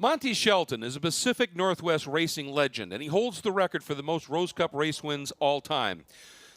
Monty Shelton is a Pacific Northwest racing legend, and he holds the record for the most Rose Cup race wins all time.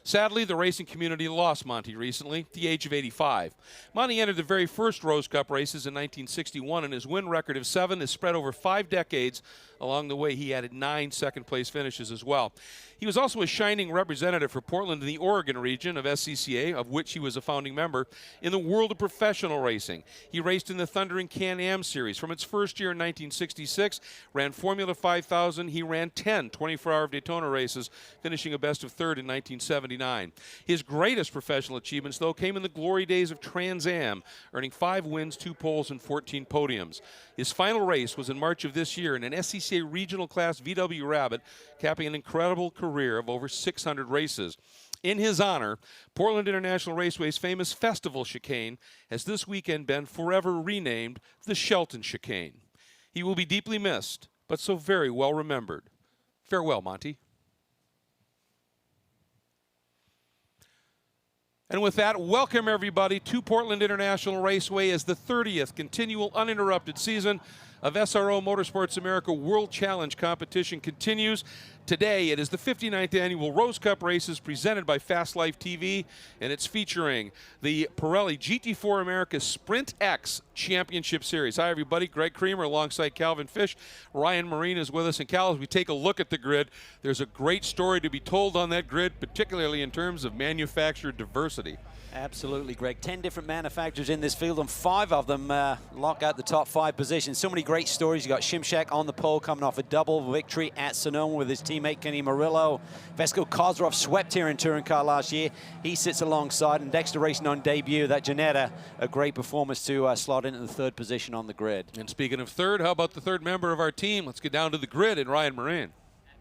Sadly, the racing community lost Monty recently at the age of 85. Monty entered the very first Rose Cup races in 1961, and his win record of 7 is spread over 5 decades. Along the way, he added 9 second-place finishes as well. He was also a shining representative for Portland in the Oregon region of SCCA, of which he was a founding member, in the world of professional racing. He raced in the Thundering Can-Am Series. From its first year in 1966, ran Formula 5000. He ran 10 24-hour Daytona races, finishing a best of third in 1979. His greatest professional achievements, though, came in the glory days of Trans Am, earning 5 wins, 2 poles, and 14 podiums. His final race was in March of this year in an SCCA regional class VW Rabbit, capping an incredible career of over 600 races. In his honor, Portland International Raceway's famous Festival Chicane has this weekend been forever renamed the Shelton Chicane. He will be deeply missed, but so very well remembered. Farewell, Monty. And with that, welcome everybody to Portland International Raceway as the 30th continual uninterrupted season of SRO Motorsports America World Challenge competition continues. Today, it is the 59th annual Rose Cup races presented by Fast Life TV, and it's featuring the Pirelli GT4 America Sprint X Championship Series. Hi, everybody. Greg Creamer alongside Calvin Fish. Ryan Marine is with us. And Cal, as we take a look at the grid, there's a great story to be told on that grid, particularly in terms of manufacturer diversity. Absolutely, Greg. 10 different manufacturers in this field, and 5 of them lock out the top 5 positions. So many great stories. You got Shimshak on the pole, coming off a double victory at Sonoma with his teammate Kenny Murillo. Vesco Kozrov swept here in touring car last year. He sits alongside, and Dexter racing on debut. That Janetta, a great performance to slot into the 3rd position on the grid. And speaking of third, how about the 3rd member of our team? Let's get down to the grid and Ryan Marine.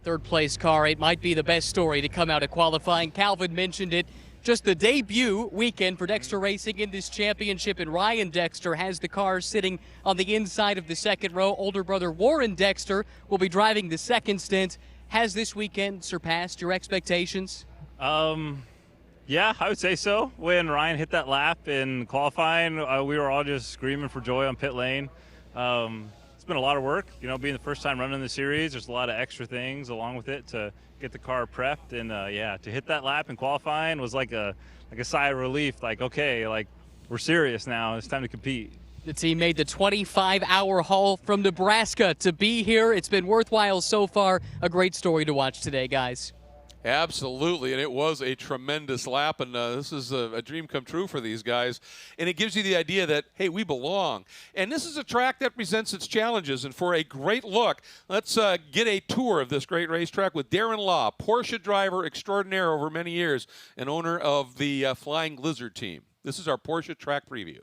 3rd place car, it might be the best story to come out of qualifying. Calvin mentioned it. Just the debut weekend for Dexter Racing in this championship, and Ryan Dexter has the car sitting on the inside of the 2nd row. Older brother Warren Dexter will be driving the 2nd stint. Has this weekend surpassed your expectations? Yeah, I would say so. When Ryan hit that lap in qualifying, we were all just screaming for joy on pit lane. It's been a lot of work, you know, being the first time running the series. There's a lot of extra things along with it to get the car prepped, and yeah, to hit that lap in qualifying was like a sigh of relief. Like, okay, like we're serious now. It's time to compete. The team made the 25-hour haul from Nebraska to be here. It's been worthwhile so far. A great story to watch today, guys. Absolutely, and it was a tremendous lap, and this is a dream come true for these guys. And it gives you the idea that, hey, we belong. And this is a track that presents its challenges, and for a great look, let's get a tour of this great racetrack with Darren Law, Porsche driver extraordinaire over many years, and owner of the Flying Lizard team. This is our Porsche track preview.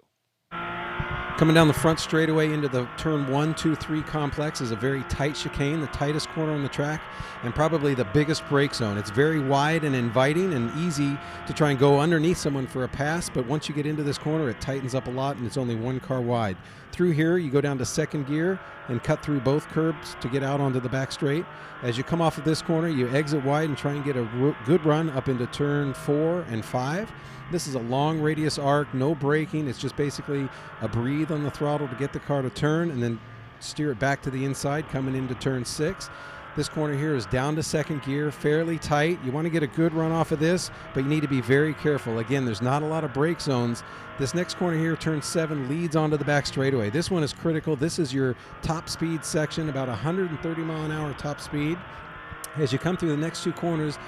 Coming down the front straightaway into the turn 1, 2, 3 complex is a very tight chicane, the tightest corner on the track, and probably the biggest brake zone. It's very wide and inviting and easy to try and go underneath someone for a pass, but once you get into this corner, it tightens up a lot, and it's only 1 car wide. Through here, you go down to 2nd gear and cut through both curbs to get out onto the back straight. As you come off of this corner, you exit wide and try and get a good run up into turn 4 and 5. This is a long radius arc, no braking. It's just basically a breathe on the throttle to get the car to turn and then steer it back to the inside coming into turn 6. This corner here is down to 2nd gear, fairly tight. You want to get a good run off of this, but you need to be very careful. Again, there's not a lot of brake zones. This next corner here, turn 7, leads onto the back straightaway. This one is critical. This is your top speed section, about 130 mile an hour top speed. As you come through the next 2 corners,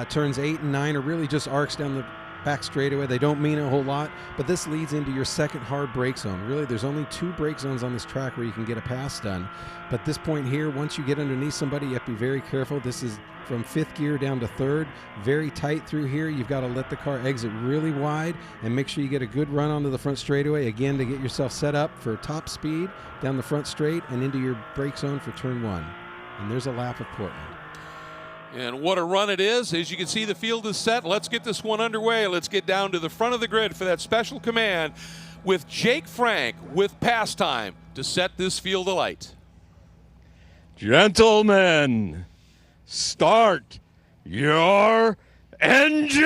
turns 8 and 9 are really just arcs down the back straightaway. They don't mean a whole lot, but this leads into your 2nd hard brake zone. Really, there's only 2 brake zones on this track where you can get a pass done. But this point here, once you get underneath somebody, you have to be very careful. This is from 5th gear down to 3rd. Very tight through here. You've got to let the car exit really wide and make sure you get a good run onto the front straightaway, again, to get yourself set up for top speed down the front straight and into your brake zone for turn 1. And there's a lap of Portland. And what a run it is. As you can see, the field is set. Let's get this one underway. Let's get down to the front of the grid for that special command with Jake Frank with Pastime to set this field alight. Gentlemen, start your engines!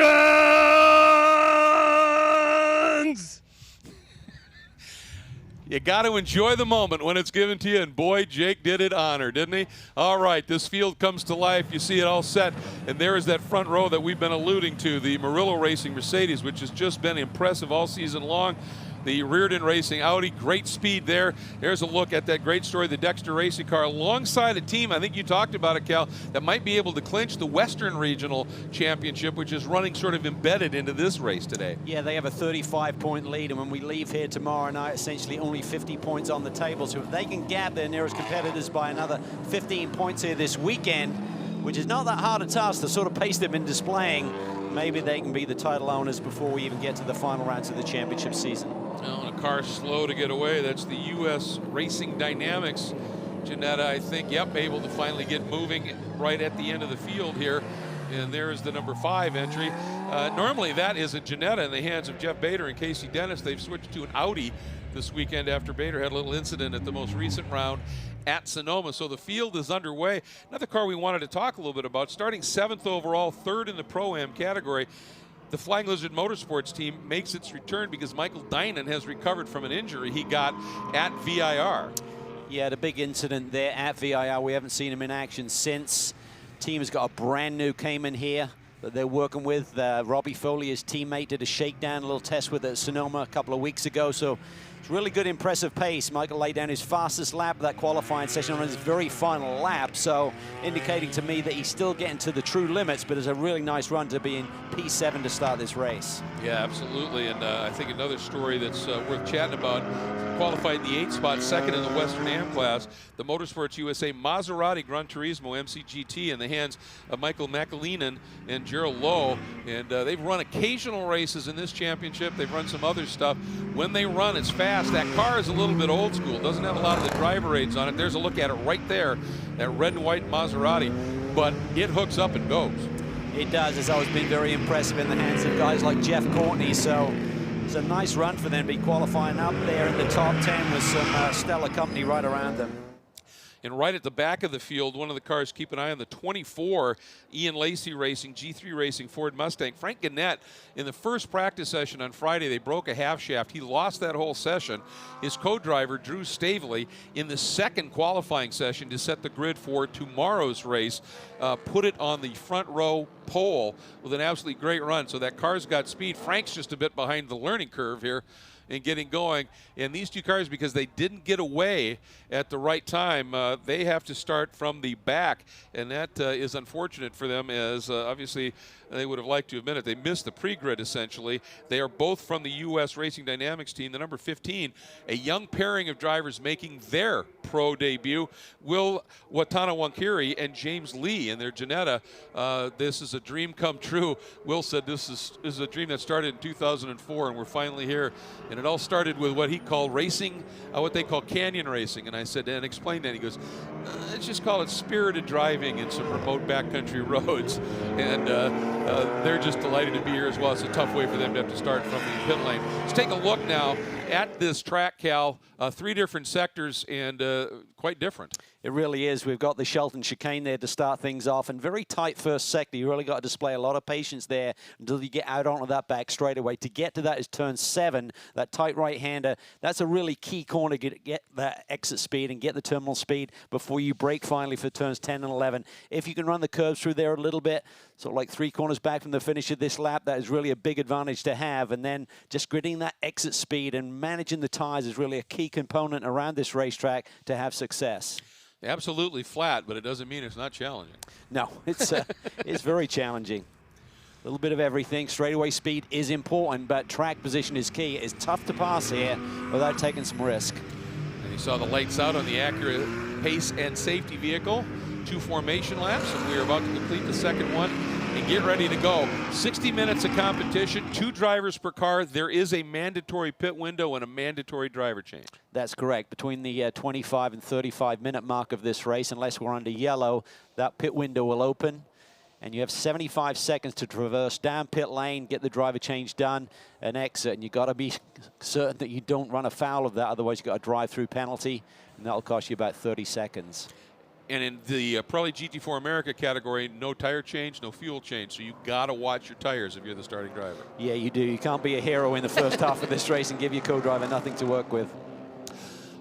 You got to enjoy the moment when it's given to you, and boy, Jake did it honor, didn't he? All right, this field comes to life. You see it all set, and there is that front row that we've been alluding to, the Murillo Racing Mercedes, which has just been impressive all season long. The Reardon Racing Audi, great speed there. There's a look at that great story, the Dexter Racing car, alongside a team, I think you talked about it, Cal, that might be able to clinch the Western Regional Championship, which is running sort of embedded into this race today. Yeah, they have a 35-point lead, and when we leave here tomorrow night, essentially only 50 points on the table. So if they can gap their nearest competitors by another 15 points here this weekend, which is not that hard a task, the sort of pace they've been displaying, maybe they can be the title owners before we even get to the final rounds of the championship season. Well, and a car slow to get away. That's the U.S. Racing Dynamics. Ginetta, I think, yep, able to finally get moving right at the end of the field here. And there's the number 5 entry. Normally that is a Ginetta in the hands of Jeff Bader and Casey Dennis. They've switched to an Audi this weekend after Bader had a little incident at the most recent round at Sonoma. So the field is underway. Another car we wanted to talk a little bit about, starting 7th overall, 3rd in the Pro-Am category. The Flying Lizard Motorsports team makes its return because Michael Dinan has recovered from an injury he got at VIR. Yeah, the big incident there at VIR. We haven't seen him in action since. Team has got a brand new Cayman here that they're working with. Robbie Foley, his teammate, did a shakedown, a little test with it at Sonoma a couple of weeks ago. So it's really good, impressive pace. Michael laid down his fastest lap of that qualifying session on his very final lap. So indicating to me that he's still getting to the true limits, but it's a really nice run to be in P7 to start this race. Yeah, absolutely. And I think another story that's worth chatting about, qualified in the 8th spot, 2nd in the Western Am class, the Motorsports USA Maserati Gran Turismo MCGT in the hands of Michael McAleenan and Gerald Lowe. And they've run occasional races in this championship. They've run some other stuff. When they run, it's fast. That car is a little bit old school. Doesn't have a lot of the driver aids on it. There's a look at it right there, that red and white Maserati. But it hooks up and goes. It does. It's always been very impressive in the hands of guys like Jeff Courtney. So it's a nice run for them to be qualifying up there in the top 10 with some stellar company right around them. And right at the back of the field, one of the cars, keep an eye on the 24 Ian Lacey Racing, G3 Racing Ford Mustang. Frank Gannett, in the first practice session on Friday, they broke a half shaft. He lost that whole session. His co-driver, Drew Stavely, in the second qualifying session to set the grid for tomorrow's race, put it on the front row pole with an absolutely great run. So that car's got speed. Frank's just a bit behind the learning curve here and getting going. And these two cars, because they didn't get away at the right time, they have to start from the back, and that is unfortunate for them, as obviously they would have liked to admit it. They missed the pre-grid, essentially. They are both from the U.S. Racing Dynamics team. The number 15, a young pairing of drivers making their pro debut, Will Watanawankiri and James Lee in their Ginetta. This is a dream come true. Will said this is a dream that started in 2004, and we're finally here. And it all started with what he called racing, what they call canyon racing. And I said, and explain that. He goes, let's just call it spirited driving in some remote backcountry roads. And they're just delighted to be here as well. It's a tough way for them to have to start from the pit lane. Let's take a look now at this track, Cal. 3 different sectors and quite different. It really is. We've got the Shelton chicane there to start things off, and very tight first sector. You really got to display a lot of patience there until you get out onto that back straightaway. To get to that is turn 7, that tight right-hander. That's a really key corner to get that exit speed and get the terminal speed before you brake finally for turns 10 and 11. If you can run the curves through there a little bit, sort of like 3 corners back from the finish of this lap, that is really a big advantage to have. And then just gridding that exit speed and managing the tires is really a key component around this racetrack to have success. Absolutely flat, but it doesn't mean it's not challenging. No, it's very challenging. A little bit of everything. Straightaway speed is important, but track position is key. It's tough to pass here without taking some risk. And you saw the lights out on the Acura pace and safety vehicle. 2 formation laps, and we are about to complete the second one and get ready to go. 60 minutes of competition, 2 drivers per car. There is a mandatory pit window and a mandatory driver change. That's correct. Between the 25 and 35-minute mark of this race, unless we're under yellow, that pit window will open. And you have 75 seconds to traverse down pit lane, get the driver change done, and exit. And you've got to be certain that you don't run afoul of that. Otherwise, you've got a drive-through penalty, and that'll cost you about 30 seconds. And in the Pirelli GT4 America category, no tire change, no fuel change. So you got to watch your tires if you're the starting driver. Yeah, you do. You can't be a hero in the first half of this race and give your co-driver nothing to work with.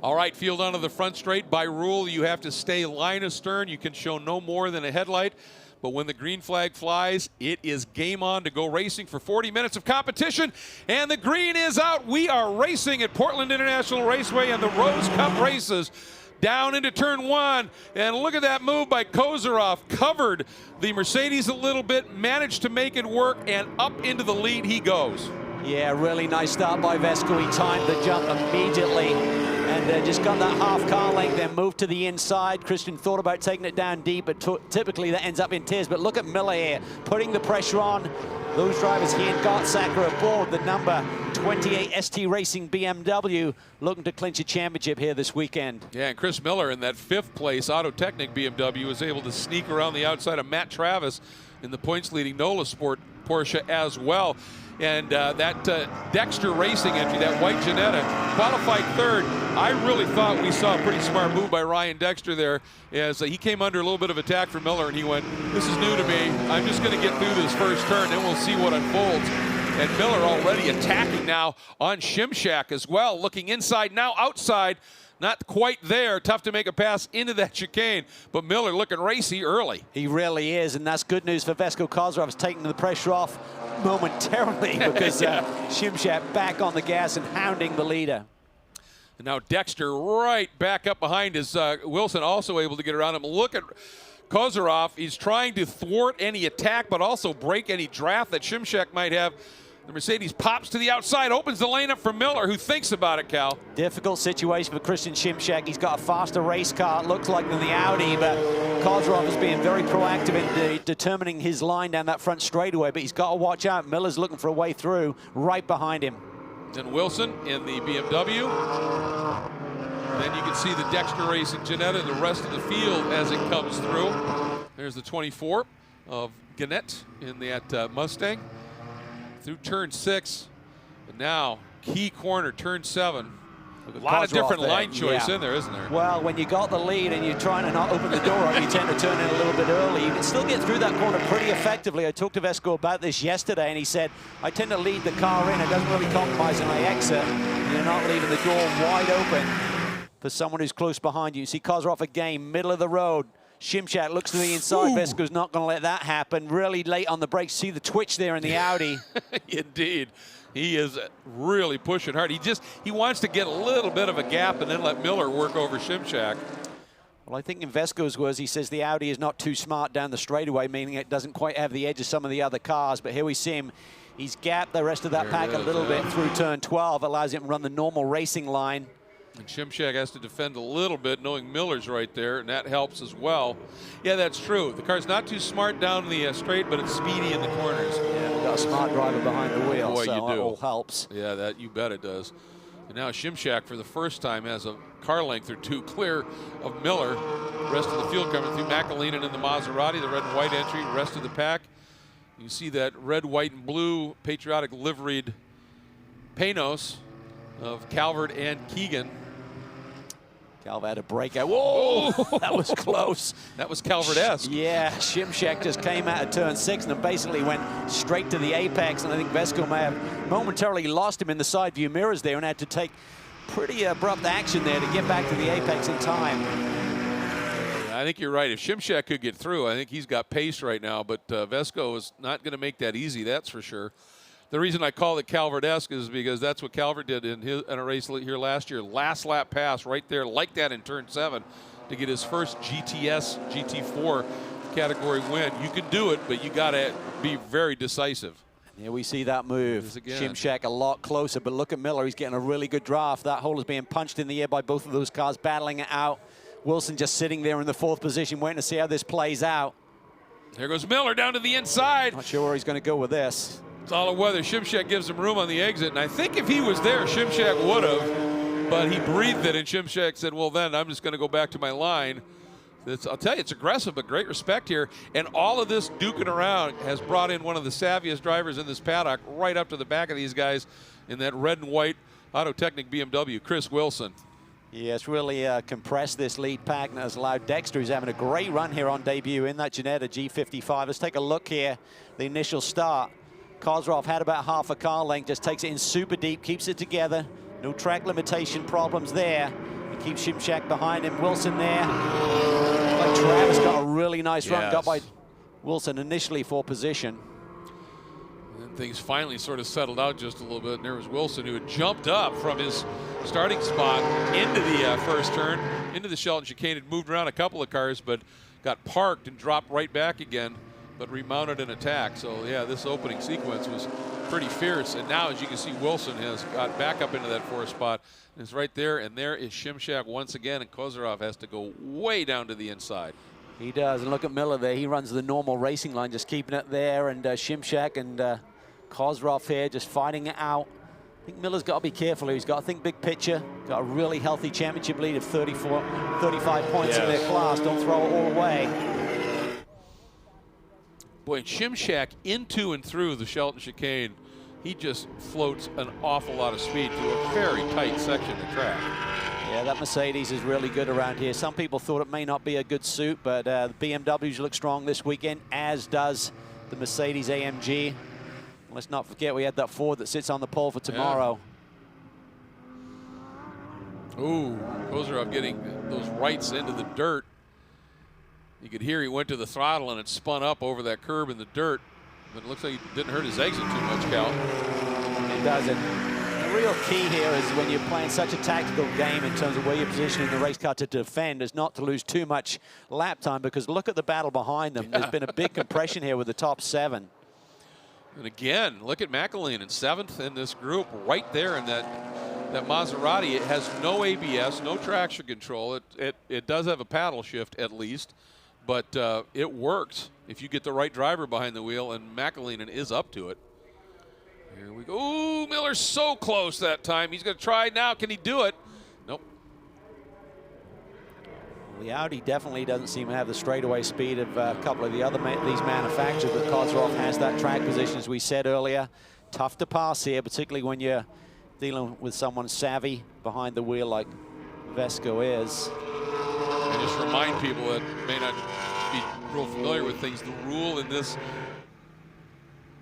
All right, field onto the front straight. By rule, you have to stay line astern. You can show no more than a headlight. But when the green flag flies, it is game on to go racing for 40 minutes of competition. And the green is out. We are racing at Portland International Raceway and the Rose Cup races. Down into turn 1, and look at that move by Kozarov. Covered the Mercedes a little bit, managed to make it work, and up into the lead he goes. Yeah, really nice start by Vesco. He timed the jump immediately and just got that half car length, then moved to the inside. Christian thought about taking it down deep, but typically that ends up in tears. But look at Miller here, putting the pressure on. Those drivers, he and Gartsacker aboard the number 28 ST Racing BMW, looking to clinch a championship here this weekend. Yeah, and Chris Miller in that 5th place Autotechnic BMW was able to sneak around the outside of Matt Travis in the points leading NOLA Sport Porsche as well. And that Dexter Racing entry, that white Ginetta, qualified 3rd. I really thought we saw a pretty smart move by Ryan Dexter there as he came under a little bit of attack from Miller, and he went, this is new to me. I'm just going to get through this first turn, then we'll see what unfolds. And Miller already attacking now on Shimshak as well, looking inside, now outside. Not quite there. Tough to make a pass into that chicane, but Miller looking racy early. He really is, and that's good news for Vesco Kozarov. He's taking the pressure off momentarily because Shimshak back on the gas and hounding the leader. And now Dexter right back up behind his Wilson, also able to get around him. Look at Kozarov. He's trying to thwart any attack, but also break any draft that Shimshak might have. The Mercedes pops to the outside, opens the lane up for Miller, who thinks about it, Cal. Difficult situation for Christian Shimshak. He's got a faster race car, it looks like, than the Audi, but Kozarov is being very proactive in determining his line down that front straightaway, but he's got to watch out. Miller's looking for a way through right behind him. Then Wilson in the BMW. Then you can see the Dexter Racing Ginetta, the rest of the field as it comes through. There's the 24 of Gannett in that Mustang. Through turn 6, and now key corner, turn 7. A lot of different line choice in there, isn't there? Well, when you got the lead and you're trying to not open the door up, you tend to turn in a little bit early. You can still get through that corner pretty effectively. I talked to Vesco about this yesterday, and he said, I tend to lead the car in. It doesn't really compromise in my exit. You're not leaving the door wide open for someone who's close behind you. You see Kozarov again, middle of the road. Shimshak looks to the inside. Vesco's not going to let that happen. Really late on the brakes. See the twitch there in the Audi. Indeed. He is really pushing hard. He wants to get a little bit of a gap and then let Miller work over Shimshak. Well, I think in Vesco's words, he says the Audi is not too smart down the straightaway, meaning it doesn't quite have the edge of some of the other cars. But here we see him. He's gapped the rest of that pack a little bit through turn 12. Allows him to run the normal racing line. And Shimshak has to defend a little bit, knowing Miller's right there, and that helps as well. Yeah, that's true. The car's not too smart down the straight, but it's speedy in the corners. Yeah, we've got a smart driver behind the wheel, Boy, so you do. that all helps. Yeah, that you bet it does. And now Shimshak, for the first time, has a car length or two clear of Miller. The rest of the field coming through. McAleenan in the Maserati, the red and white entry, the rest of the pack. You see that red, white, and blue patriotic liveried Panos of Calvert and Keegan. Calvert had a breakout. Whoa, that was close. That was Calvert-esque. Yeah, Shimshak just came out of turn 6 and basically went straight to the apex. And I think Vesco may have momentarily lost him in the side view mirrors there and had to take pretty abrupt action there to get back to the apex in time. I think you're right. If Shimshak could get through, I think he's got pace right now. But Vesco is not going to make that easy, that's for sure. The reason I call it Calvert-esque is because that's what Calvert did in a race here last year. Last lap pass right there, like that in turn 7, to get his first GTS, GT4 category win. You can do it, but you got to be very decisive. Here we see that move. Shimshak a lot closer, but look at Miller. He's getting a really good draft. That hole is being punched in the air by both of those cars, battling it out. Wilson just sitting there in the 4th position, waiting to see how this plays out. There goes Miller down to the inside. Not sure where he's going to go with this. It's all of weather. Shimshak gives him room on the exit, and I think if he was there, Shimshak would have, but he breathed it, and Shimshak said, well, then I'm just going to go back to my line. I'll tell you, it's aggressive, but great respect here. And all of this duking around has brought in one of the savviest drivers in this paddock right up to the back of these guys in that red and white Autotechnic BMW, Chris Wilson. Yeah, it's really compressed this lead pack and has allowed Dexter, who's having a great run here on debut in that Ginetta G55. Let's take a look here, the initial start. Kozarov had about half a car length, just takes it in super deep, keeps it together. No track limitation problems there. Keep Shimshak behind him. Wilson there. Like Travis got a really nice run. Got by Wilson initially for position. And then things finally sort of settled out just a little bit. And there was Wilson, who had jumped up from his starting spot into the first turn, into the Shelton chicane, had moved around a couple of cars, but got parked and dropped right back again, but remounted an attack. So yeah, this opening sequence was pretty fierce. And now, as you can see, Wilson has got back up into that 4th spot. And it's right there, and there is Shimshak once again, and Kozarov has to go way down to the inside. He does, and look at Miller there. He runs the normal racing line, just keeping it there, and Shimshak and Kozarov here just fighting it out. I think Miller's got to be careful here. He's got to think big picture. Got a really healthy championship lead of 35 points in their class. Don't throw it all away. Boy, Shimshak into and through the Shelton chicane, he just floats an awful lot of speed to a very tight section of track. Yeah, that Mercedes is really good around here. Some people thought it may not be a good suit, but the BMWs look strong this weekend, as does the Mercedes AMG. Let's not forget we had that Ford that sits on the pole for tomorrow. Yeah. Ooh, Kozarov getting those rights into the dirt. You could hear he went to the throttle and it spun up over that curb in the dirt. But it looks like he didn't hurt his exit too much, Cal. It doesn't. The real key here is when you're playing such a tactical game in terms of where you're positioning the race car to defend, is not to lose too much lap time, because look at the battle behind them. There's been a big compression here with the top 7. And again, look at McElhaney in 7th in this group, right there in that Maserati. It has no ABS, no traction control. It does have a paddle shift at least, but it works if you get the right driver behind the wheel, and McElhaney is up to it. Here we go. Ooh, Miller's so close that time. He's going to try now. Can he do it? Nope. The Audi definitely doesn't seem to have the straightaway speed of a couple of the other these manufacturers, but Kozarov has that track position, as we said earlier. Tough to pass here, particularly when you're dealing with someone savvy behind the wheel like Vesco is. And just remind people that may not be real familiar with things, the rule in this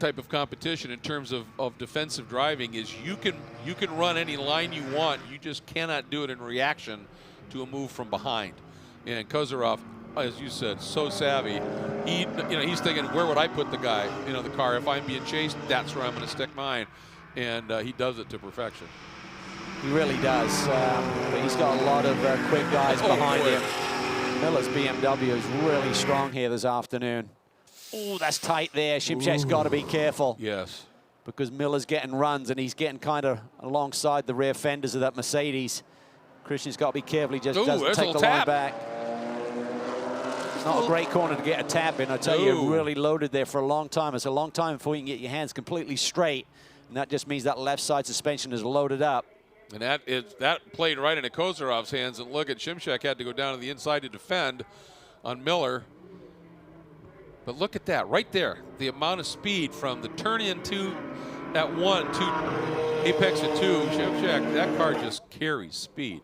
type of competition in terms of defensive driving is you can run any line you want, you just cannot do it in reaction to a move from behind. And Kozarov, as you said, so savvy. He's thinking, where would I put the guy, the car? If I'm being chased, that's where I'm going to stick mine. And he does it to perfection. He really does. But he's got a lot of quick guys behind him. Miller's BMW is really strong here this afternoon. Oh, that's tight there. Shimshak's got to be careful. Yes. Because Miller's getting runs, and he's getting kind of alongside the rear fenders of that Mercedes. Christian's got to be careful. He just doesn't take the line back. It's not a great corner to get a tap in. I tell you, you're really loaded there for a long time. It's a long time before you can get your hands completely straight. And that just means that left side suspension is loaded up. And that played right into Kozarov's hands. And look at Shimshak had to go down to the inside to defend on Miller. But look at that right there. The amount of speed from the turn in two at 1 to apex at 2. Shimshak, that car just carries speed.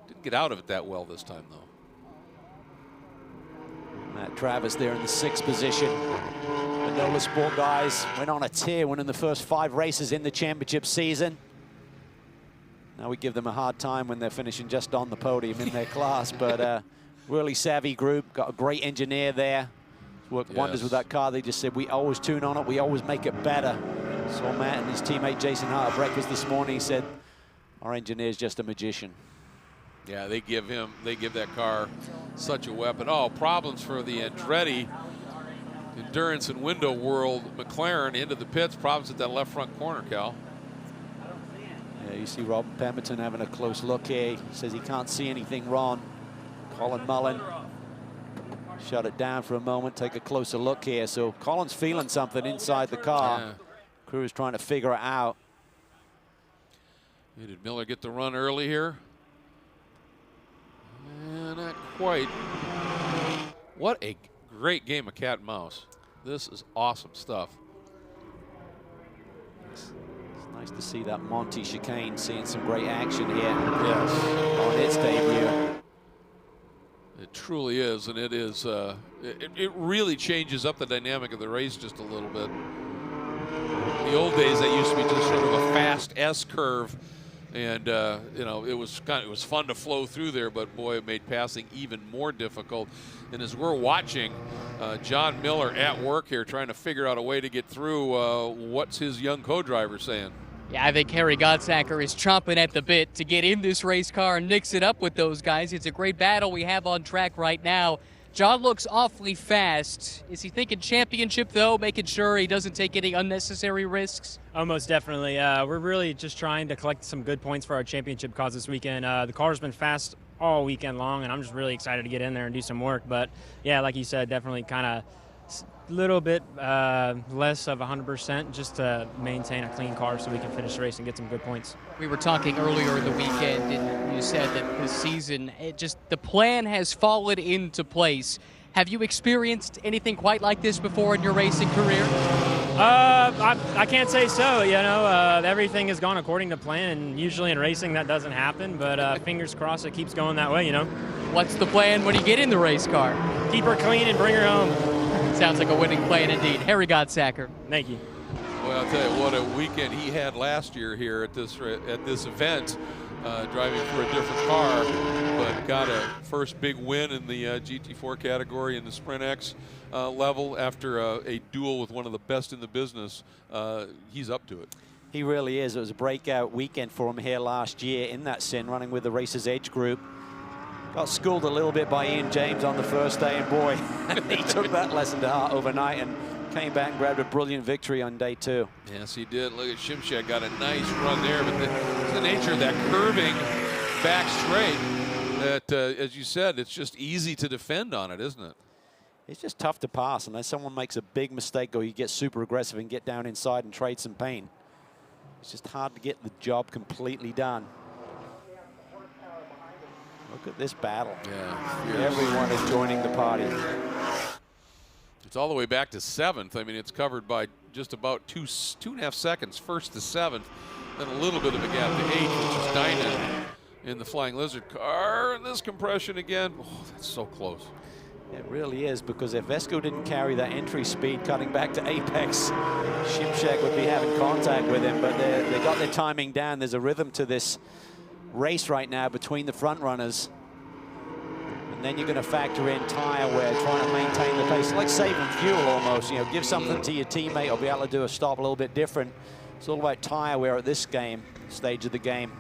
Didn't get out of it that well this time, though. Matt Travis there in the 6th position. The NOLA Sport guys went on a tear, winning the first 5 races in the championship season. Now we give them a hard time when they're finishing just on the podium in their class, but really savvy group, got a great engineer there. Worked wonders with that car. They just said, we always tune on it, we always make it better. Saw Matt and his teammate Jason Hart at breakfast this morning. He said, our engineer's just a magician. Yeah, they give that car such a weapon. Oh, problems for the Andretti endurance and window world. McLaren into the pits, problems at that left front corner, Cal. Yeah, you see Rob Pemberton having a close look here. He says he can't see anything wrong. Colin Mullen shut it down for a moment, take a closer look here. So Colin's feeling something inside the car. Yeah. Crew is trying to figure it out. Yeah, did Miller get the run early here? Not quite. What a great game of cat and mouse. This is awesome stuff. It's nice to see that Monty chicane seeing some great action here. Yes. On its debut. It truly is, and it is. It really changes up the dynamic of the race just a little bit. In the old days, that used to be just sort of a fast S curve And you know, it was fun to flow through there, but boy, it made passing even more difficult. And as we're watching John Miller at work here, trying to figure out a way to get through, what's his young co-driver saying? Yeah, I think Harry Godsacker is chomping at the bit to get in this race car and mix it up with those guys. It's a great battle we have on track right now. John looks awfully fast. Is he thinking championship, though, making sure he doesn't take any unnecessary risks? Oh, most definitely. We're really just trying to collect some good points for our championship cause this weekend. The car's been fast all weekend long, and I'm just really excited to get in there and do some work. But, yeah, like you said, definitely kind of a little bit less of 100% just to maintain a clean car so we can finish the race and get some good points. We were talking earlier in the weekend, and you said that this season, the plan has fallen into place. Have you experienced anything quite like this before in your racing career? I can't say so. You know, everything has gone according to plan, and usually in racing that doesn't happen, but fingers crossed it keeps going that way, you know. What's the plan when you get in the race car? Keep her clean and bring her home. Sounds like a winning plan indeed. Harry Godsacker. Thank you. Well, I'll tell you what a weekend he had last year here at this event, driving for a different car, but got a first big win in the GT4 category in the Sprint X level after a duel with one of the best in the business. He's up to it. He really is. It was a breakout weekend for him here last year in that Sin, running with the Racers Edge group. Got schooled a little bit by Ian James on the first day, and boy, he took that lesson to heart overnight and came back and grabbed a brilliant victory on day 2. Yes, he did. Look at Shimshak, got a nice run there, but the nature of that curving back straight, that, as you said, it's just easy to defend on it, isn't it? It's just tough to pass unless someone makes a big mistake or you get super aggressive and get down inside and trade some pain. It's just hard to get the job completely done. Look at this battle. Yeah. Everyone is joining the party. It's all the way back to 7th. I mean, it's covered by just about 2.5 seconds, 1st to 7th, then a little bit of a gap to 8th, which is Dynan in the Flying Lizard car. And this compression again. Oh, that's so close. It really is, because if Vesco didn't carry that entry speed cutting back to apex, Shimshak would be having contact with him, but they got their timing down. There's a rhythm to this race right now between the front runners. And then you're going to factor in tire wear, trying to maintain the pace, like saving fuel almost. You know, give something to your teammate or be able to do a stop a little bit different. It's all about tire wear at this stage of the game.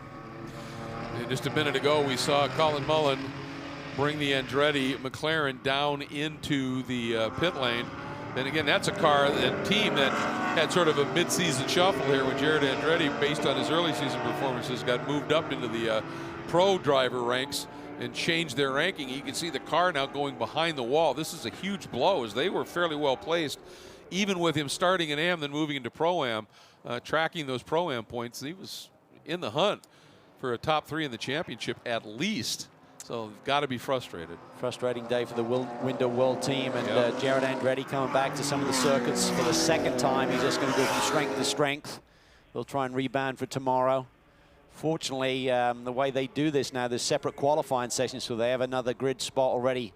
And just a minute ago, we saw Colin Mullen bring the Andretti McLaren down into the pit lane. And again, that's a car and team that had sort of a mid-season shuffle here when Jared Andretti, based on his early season performances, got moved up into the pro driver ranks and changed their ranking. You can see the car now going behind the wall. This is a huge blow, as they were fairly well placed, even with him starting in Am, then moving into Pro-Am, tracking those Pro-Am points. He was in the hunt for a top 3 in the championship at least. So got to be frustrated. Frustrating day for the Window World team, and Jared Andretti coming back to some of the circuits for the second time. He's just going to go from strength to strength. They'll try and rebound for tomorrow. Fortunately, the way they do this now, there's separate qualifying sessions, so they have another grid spot already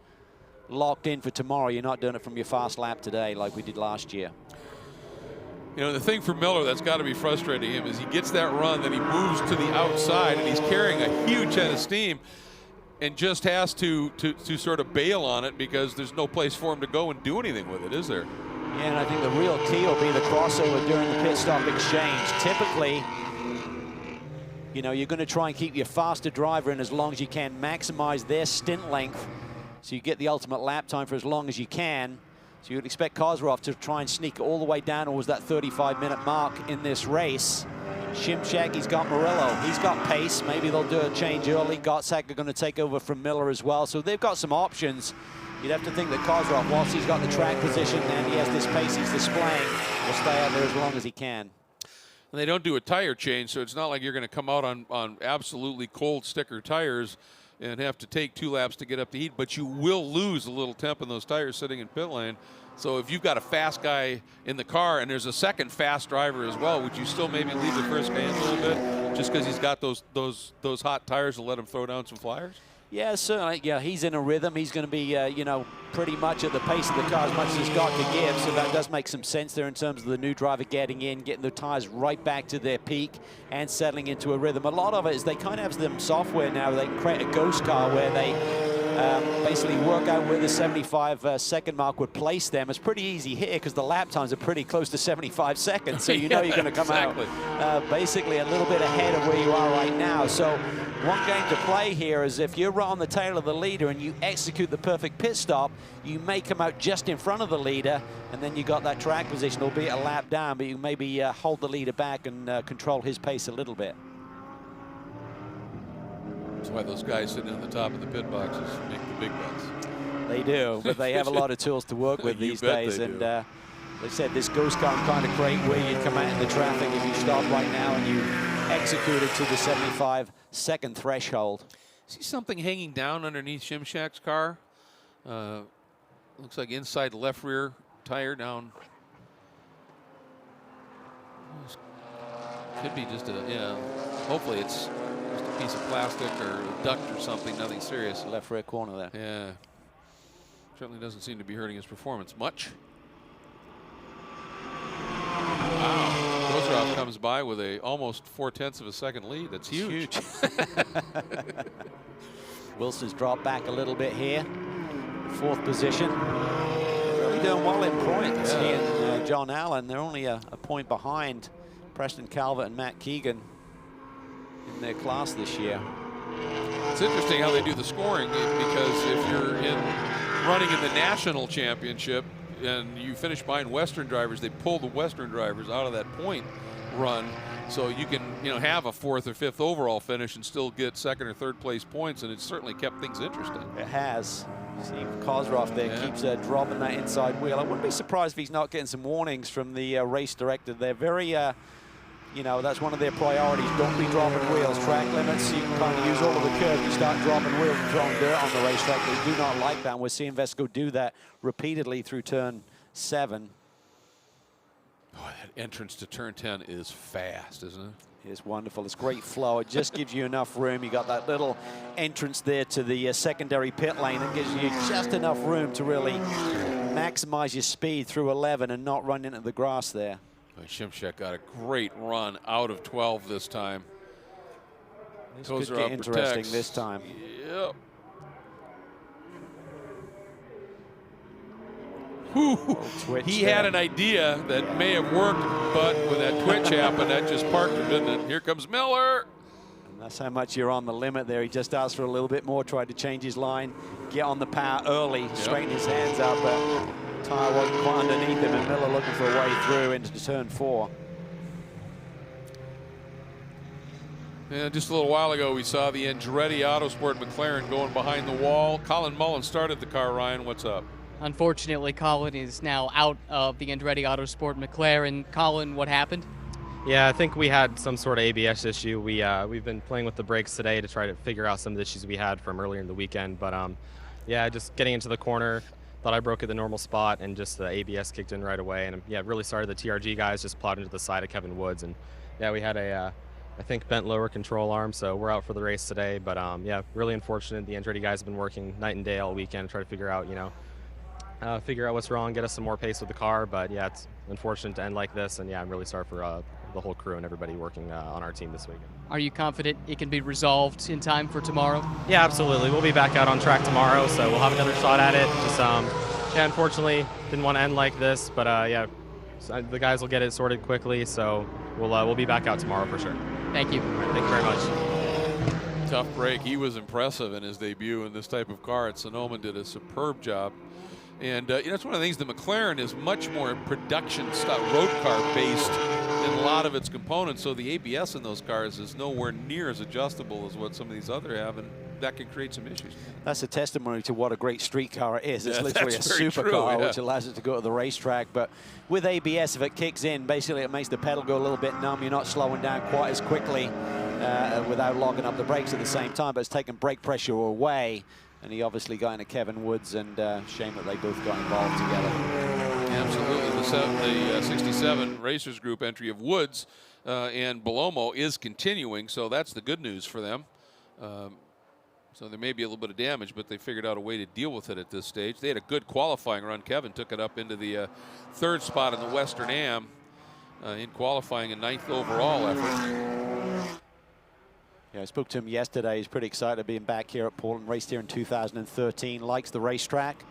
locked in for tomorrow. You're not doing it from your fast lap today like we did last year. You know, the thing for Miller that's got to be frustrating him is he gets that run, then he moves to the outside, and he's carrying a huge head of steam, and just has to sort of bail on it because there's no place for him to go and do anything with it, is there? Yeah, and I think the real key will be the crossover during the pit stop exchange. Typically, you know, you're going to try and keep your faster driver in as long as you can, maximize their stint length so you get the ultimate lap time for as long as you can. So you would expect Kozrov to try and sneak all the way down towards that 35-minute mark in this race. Shimshak, he's got Murillo, he's got pace. Maybe they'll do a change early. Gottsack are going to take over from Miller as well. So they've got some options. You'd have to think that Kozrov, whilst he's got the track position and he has this pace he's displaying, will stay out there as long as he can. And they don't do a tire change, so it's not like you're going to come out on absolutely cold sticker tires and have to take 2 laps to get up to heat, but you will lose a little temp in those tires sitting in pit lane. So if you've got a fast guy in the car and there's a second fast driver as well, would you still maybe leave the first guy in a little bit just because he's got those hot tires to let him throw down some flyers? Yeah, certainly. Yeah, he's in a rhythm. He's going to be, you know, pretty much at the pace of the car as much as Scott can give. So that does make some sense there in terms of the new driver getting in, getting the tires right back to their peak and settling into a rhythm. A lot of it is they kind of have some software now where they can create a ghost car where they basically work out where the 75-second mark would place them. It's pretty easy here because the lap times are pretty close to 75 seconds. So you know you're going to come out basically a little bit ahead of where you are right now. So one game to play here is if you're right on the tail of the leader and you execute the perfect pit stop, you may come out just in front of the leader, and then you got that track position, albeit a lap down, but you maybe hold the leader back and control his pace a little bit. That's why those guys sitting on the top of the pit boxes make the big bucks. They do, but they have a lot of tools to work with these days. And they said this ghost car kind of create where you come out in the traffic if you stop right now and you execute it to the 75-second threshold. See something hanging down underneath Shimshak's car? Looks like inside left rear tire down. Could be just a, yeah, hopefully it's just a piece of plastic or a duct or something, nothing serious. Left rear corner there. Yeah. Certainly doesn't seem to be hurting his performance much. Wow. Kozrov comes by with a almost 4/10 of a second lead. That's huge. Wilson's dropped back a little bit here. Fourth position. Really doing well in points. He and John Allen, they're only a point behind Preston Calvert and Matt Keegan in their class this year. It's interesting how they do the scoring, because if you're running in the national championship and you finish behind Western drivers, they pull the Western drivers out of that point run, so you can have a 4th or 5th overall finish and still get 2nd or 3rd place points, and it's certainly kept things interesting. It has. See Kozrov there keeps dropping that inside wheel. I wouldn't be surprised if he's not getting some warnings from the race director. They're very, that's one of their priorities. Don't be dropping wheels. Track limits, you can kind of use all of the curve. You start dropping wheels and throwing dirt on the racetrack. They do not like that, and we're seeing Vesco do that repeatedly through turn 7. Oh, that entrance to turn 10 is fast, isn't it? It's wonderful. It's great flow. It just gives you enough room. You got that little entrance there to the secondary pit lane that gives you just enough room to really maximize your speed through 11 and not run into the grass there. Shimshak got a great run out of 12 this time. This could get interesting this time. Yep. He had an idea that may have worked, but when that twitch happened, that just parked him, didn't it? Here comes Miller. And that's how much you're on the limit there. He just asked for a little bit more, tried to change his line, get on the power early, straighten his hands up, but tire wasn't quite underneath him, and Miller looking for a way through into turn 4. Yeah, just a little while ago, we saw the Andretti Autosport McLaren going behind the wall. Colin Mullen started the car. Ryan, what's up? Unfortunately, Colin is now out of the Andretti Autosport McLaren. Colin, what happened? Yeah, I think we had some sort of ABS issue. We've been playing with the brakes today to try to figure out some of the issues we had from earlier in the weekend. But yeah, just getting into the corner, thought I broke at the normal spot, and just the ABS kicked in right away. And yeah, really sorry the TRG guys just plowed into the side of Kevin Woods. And yeah, we had a I think bent lower control arm, so we're out for the race today. But yeah, really unfortunate. The Andretti guys have been working night and day all weekend to try to figure out figure out what's wrong, get us some more pace with the car. But yeah, it's unfortunate to end like this, and yeah, I'm really sorry for the whole crew and everybody working on our team this weekend. Are you confident it can be resolved in time for tomorrow? Yeah, absolutely. We'll be back out on track tomorrow, so we'll have another shot at it. Just yeah, unfortunately didn't want to end like this, but yeah, so the guys will get it sorted quickly, so we'll be back out tomorrow for sure. Thank you. All right, thank you very much. Tough break. He was impressive in his debut in this type of car at Sonoma, did a superb job. And it's one of the things, the McLaren is much more production stuff, road car based in a lot of its components. So the ABS in those cars is nowhere near as adjustable as what some of these other have, and that can create some issues. That's a testimony to what a great street car it is. It's Yeah, literally a that's very supercar, true, which allows it to go to the racetrack. But with ABS, if it kicks in, basically it makes the pedal go a little bit numb. You're not slowing down quite as quickly without logging up the brakes at the same time, but it's taking brake pressure away. And he obviously got into Kevin Woods, and shame that they both got involved together. Absolutely. The 67 Racers Group entry of Woods and Belomo is continuing, so that's the good news for them. So there may be a little bit of damage, but they figured out a way to deal with it at this stage. They had a good qualifying run. Kevin took it up into the 3rd spot in the Western Am in qualifying, a 9th overall effort. Yeah, I spoke to him yesterday. He's pretty excited being back here at Portland. Raced here in 2013, likes the racetrack.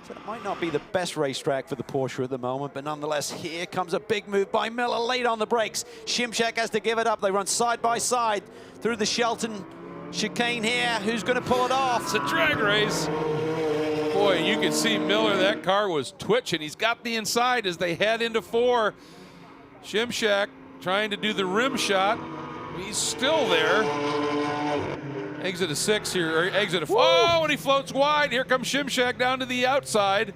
So it might not be the best racetrack for the Porsche at the moment, but nonetheless, here comes a big move by Miller late on the brakes. Shimshek has to give it up. They run side by side through the Shelton chicane here. Who's going to pull it off? It's a drag race. Boy, you can see Miller, that car was twitching. He's got the inside as they head into 4. Shimshek trying to do the rim shot. He's still there. Exit a 6 here, or exit a 4. Oh, and he floats wide. Here comes Shimshek down to the outside.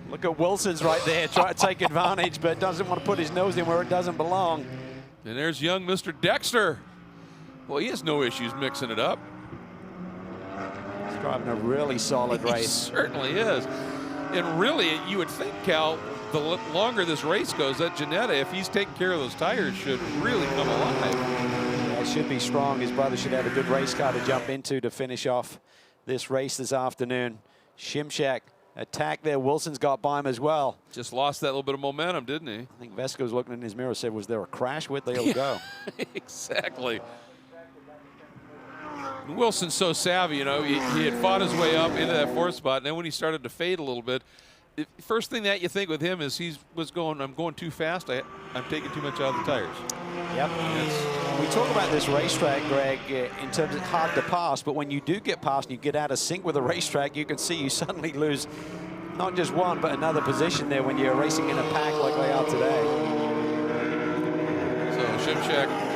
Look at Wilson's right there, trying to take advantage, but doesn't want to put his nose in where it doesn't belong. And there's young Mr. Dexter. Well, he has no issues mixing it up. He's driving a really solid race. He certainly is. And really, you would think, Cal, the longer this race goes, that Ginetta, if he's taking care of those tires, should really come alive. Yeah, should be strong. His brother should have a good race car to jump into to finish off this race this afternoon. Shimshek attack there. Wilson's got by him as well. Just lost that little bit of momentum, didn't he? I think Vesco's looking in his mirror and said, was there a crash? Where'd they all go? Exactly. Wilson's so savvy, you know, he had fought his way up into that 4th spot, and then when he started to fade a little bit, the first thing that you think with him is I'm going too fast, I'm taking too much out of the tires. Yep. We talk about this racetrack, Greg, in terms of hard to pass, but when you do get past and you get out of sync with the racetrack, you can see you suddenly lose not just one, but another position there when you're racing in a pack like they are today. So Shimshek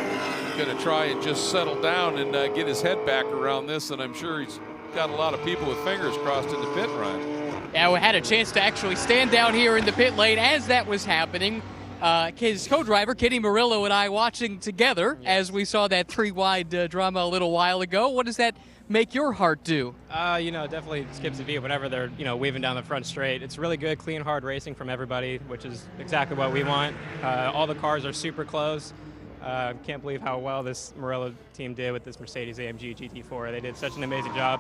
going to try and just settle down and get his head back around this, and I'm sure he's got a lot of people with fingers crossed in the pit run. Yeah, we had a chance to actually stand down here in the pit lane as that was happening. His co-driver, Kenny Murillo, and I watching together as we saw that 3-wide drama a little while ago. What does that make your heart do? You know, definitely skips a beat whenever they're, you know, weaving down the front straight. It's really good, clean, hard racing from everybody, which is exactly what we want. All the cars are super close. Can't believe how well this Murillo team did with this Mercedes-AMG GT4. They did such an amazing job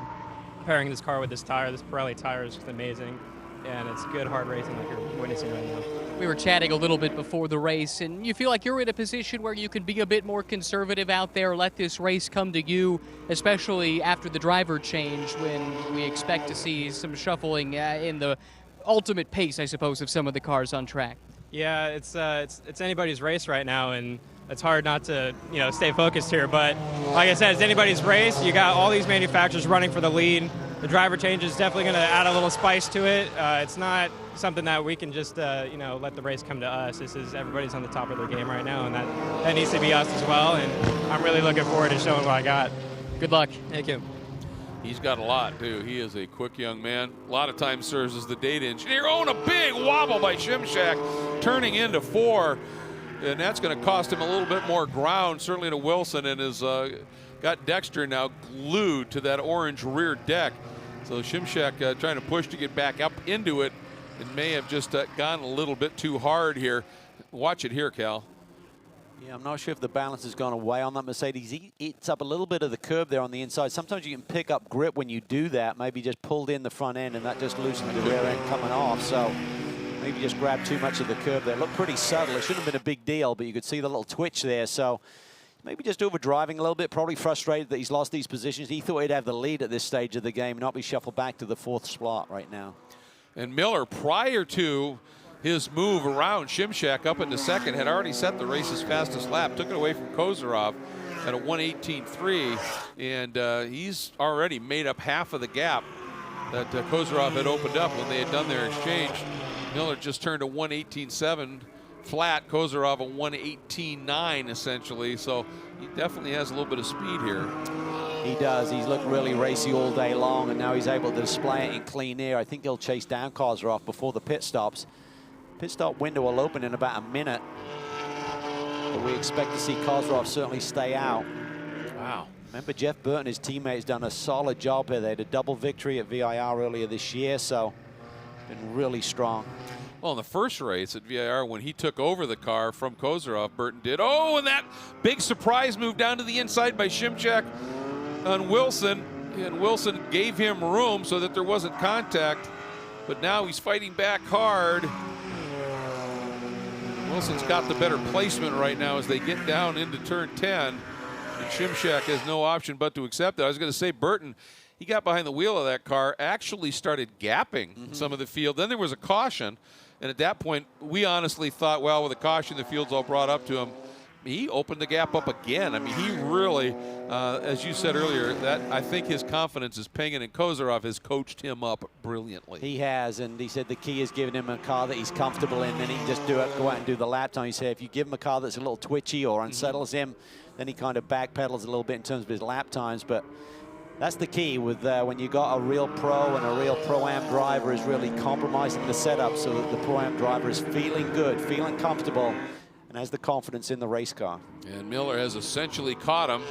pairing this car with this tire. This Pirelli tire is just amazing, and it's good, hard racing like you're witnessing right now. We were chatting a little bit before the race, and you feel like you're in a position where you can be a bit more conservative out there, let this race come to you, especially after the driver change when we expect to see some shuffling in the ultimate pace, I suppose, of some of the cars on track. Yeah, it's anybody's race right now, and it's hard not to, you know, stay focused here. But like I said, it's anybody's race. You got all these manufacturers running for the lead. The driver change is definitely going to add a little spice to it. It's not something that we can just, you know, let the race come to us. This is everybody's on the top of their game right now, and that needs to be us as well. And I'm really looking forward to showing what I got. Good luck. Thank you. He's got a lot, too. He is a quick young man. A lot of times serves as the data engineer. Oh, and a big wobble by Shimshek, turning into 4. And that's going to cost him a little bit more ground, certainly to Wilson, and has got Dexter now glued to that orange rear deck. So Shimshek trying to push to get back up into it and may have just gone a little bit too hard here. Watch it here, Cal. Yeah, I'm not sure if the balance has gone away on that Mercedes. He eats up a little bit of the curb there on the inside. Sometimes you can pick up grip when you do that, maybe just pulled in the front end, and that just loosened the rear end coming off. So maybe just grabbed too much of the curb there. Looked pretty subtle. It shouldn't have been a big deal, but you could see the little twitch there. So maybe just overdriving a little bit, probably frustrated that he's lost these positions. He thought he'd have the lead at this stage of the game, not be shuffled back to the 4th slot right now. And Miller, prior to his move around Shimshek up into 2nd, had already set the race's fastest lap, took it away from Kozarov at a 1:18.3, and he's already made up half of the gap that Kozarov had opened up when they had done their exchange. Miller just turned a 1:18.7 flat, Kozarov a 1:18.9 essentially, so he definitely has a little bit of speed here. He does. He's looked really racy all day long, and now he's able to display it in clean air. I think he'll chase down Kozarov before the pit stops. Pit stop window will open in about a minute, but we expect to see Kozarov certainly stay out. Wow. Remember, Jeff Burton, his teammates, done a solid job here. They had a double victory at VIR earlier this year, so been really strong. Well, in the first race at VIR, when he took over the car from Kozarov, Burton did. Oh, and that big surprise move down to the inside by Shimshek on Wilson. And Wilson gave him room so that there wasn't contact, but now he's fighting back hard. Wilson's got the better placement right now as they get down into turn 10. And Shimshak has no option but to accept it. I was going to say Burton, he got behind the wheel of that car, actually started gapping some of the field. Then there was a caution, and at that point, we honestly thought, well, with a caution, the field's all brought up to him. He opened the gap up again. I mean, he really, as you said earlier, that I think his confidence is paying, and Kozarov has coached him up brilliantly. He has, and he said the key is giving him a car that he's comfortable in, then he can just go out and do the lap time. He said if you give him a car that's a little twitchy or unsettles him, then he kind of backpedals a little bit in terms of his lap times. But that's the key with when you got a real pro, and a real Pro-Am driver is really compromising the setup so that the Pro-Am driver is feeling good, feeling comfortable, and has the confidence in the race car. And Miller has essentially caught him.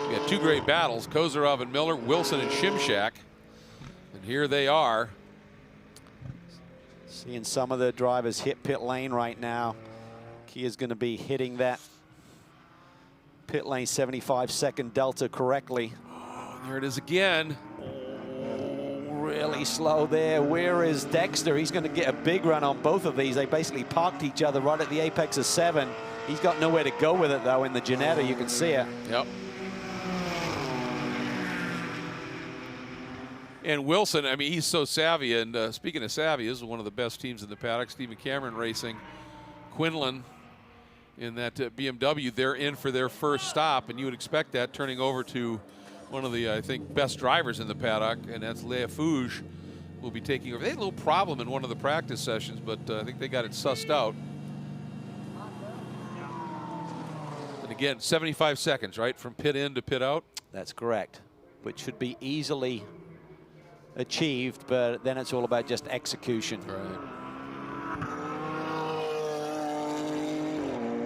We got two great battles, Kozarov and Miller, Wilson and Shimshak. And here they are. Seeing some of the drivers hit pit lane right now. Kia's going to be hitting that pit lane 75-second delta correctly. Oh, there it is again. Really slow there. Where is Dexter? He's going to get a big run on both of these. They basically parked each other right at the apex of 7. He's got nowhere to go with it, though, in the Ginetta. You can see it. Yep. And Wilson, I mean, he's so savvy. And speaking of savvy, this is one of the best teams in the paddock. Stephen Cameron Racing. Quinlan in that BMW. They're in for their first stop, and you would expect that, turning over to one of the, I think, best drivers in the paddock, and that's Leia Fouge, will be taking over. They had a little problem in one of the practice sessions, but I think they got it sussed out. And again, 75 seconds, right, from pit in to pit out? That's correct, which should be easily achieved, but then it's all about just execution. Right.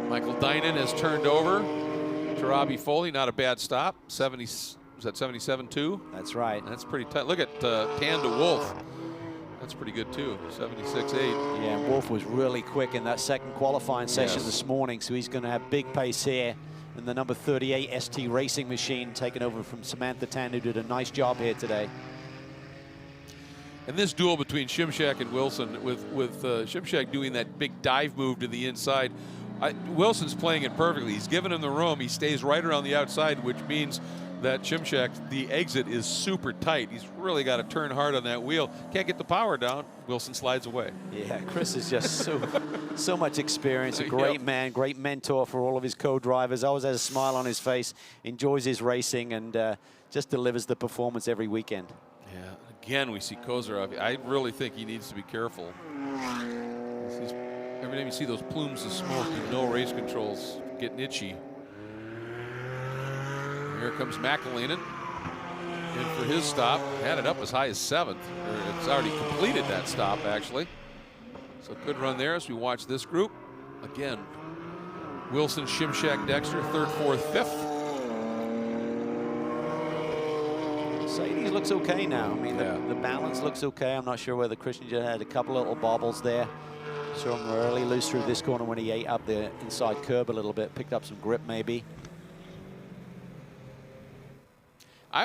Michael Dinan has turned over to Robbie Foley. Not a bad stop. 70. Was that 77-2? That's right. That's pretty tight. Look at Tan to Wolf. That's pretty good too. 76-8. Yeah, and Wolf was really quick in that second qualifying session Yes. this morning, so he's going to have big pace here. And the number 38 ST Racing Machine taking over from Samantha Tan, who did a nice job here today. And this duel between Shimshak and Wilson, with Shimshak doing that big dive move to the inside, Wilson's playing it perfectly. He's given him the room. He stays right around the outside, which means that Shimshak, the exit is super tight. He's really got to turn hard on that wheel. Can't get the power down. Wilson slides away. Yeah, Chris is just so much experience. A great man, great mentor for all of his co-drivers. Always has a smile on his face, enjoys his racing, and just delivers the performance every weekend. Yeah, again, we see Kozarov. I really think he needs to be careful. Every time you see those plumes of smoke, you know race control's getting itchy. Here comes McAleenan in for his stop. Had it up as high as 7th. It's already completed that stop, actually. So good run there as we watch this group. Again, Wilson, Shimshak, Dexter, 3rd, 4th, 5th. Mercedes looks okay now. I mean, the balance looks okay. I'm not sure whether Christian just had a couple little bobbles there. Saw him really loose through this corner when he ate up the inside curb a little bit, picked up some grip maybe.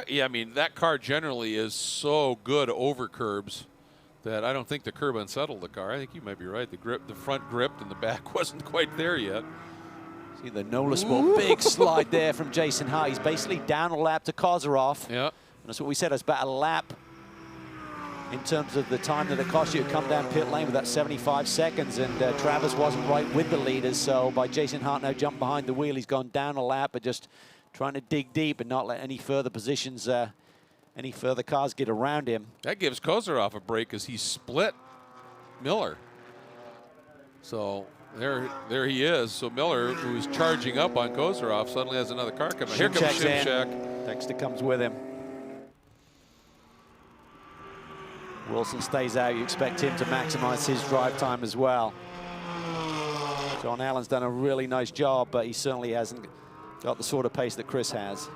Yeah, I mean, that car generally is so good over curbs that I don't think the curb unsettled the car. I think you might be right. The front gripped and the back wasn't quite there yet. See the noticeable big slide there from Jason Hart. He's basically down a lap to Kozarov. Yeah. And that's what we said. It's about a lap in terms of the time that it cost you to come down pit lane with that 75 seconds. And Travis wasn't right with the leaders. So by Jason Hart now jumping behind the wheel, he's gone down a lap, but just trying to dig deep and not let any further positions, any further cars get around him. That gives Kozarov a break because he split Miller. So there he is. So Miller, who's charging up on Kozarov, suddenly has another car coming. Here comes Shimshak. Dexter comes with him. Wilson stays out. You expect him to maximize his drive time as well. John Allen's done a really nice job, but he certainly hasn't got the sort of pace that Chris has.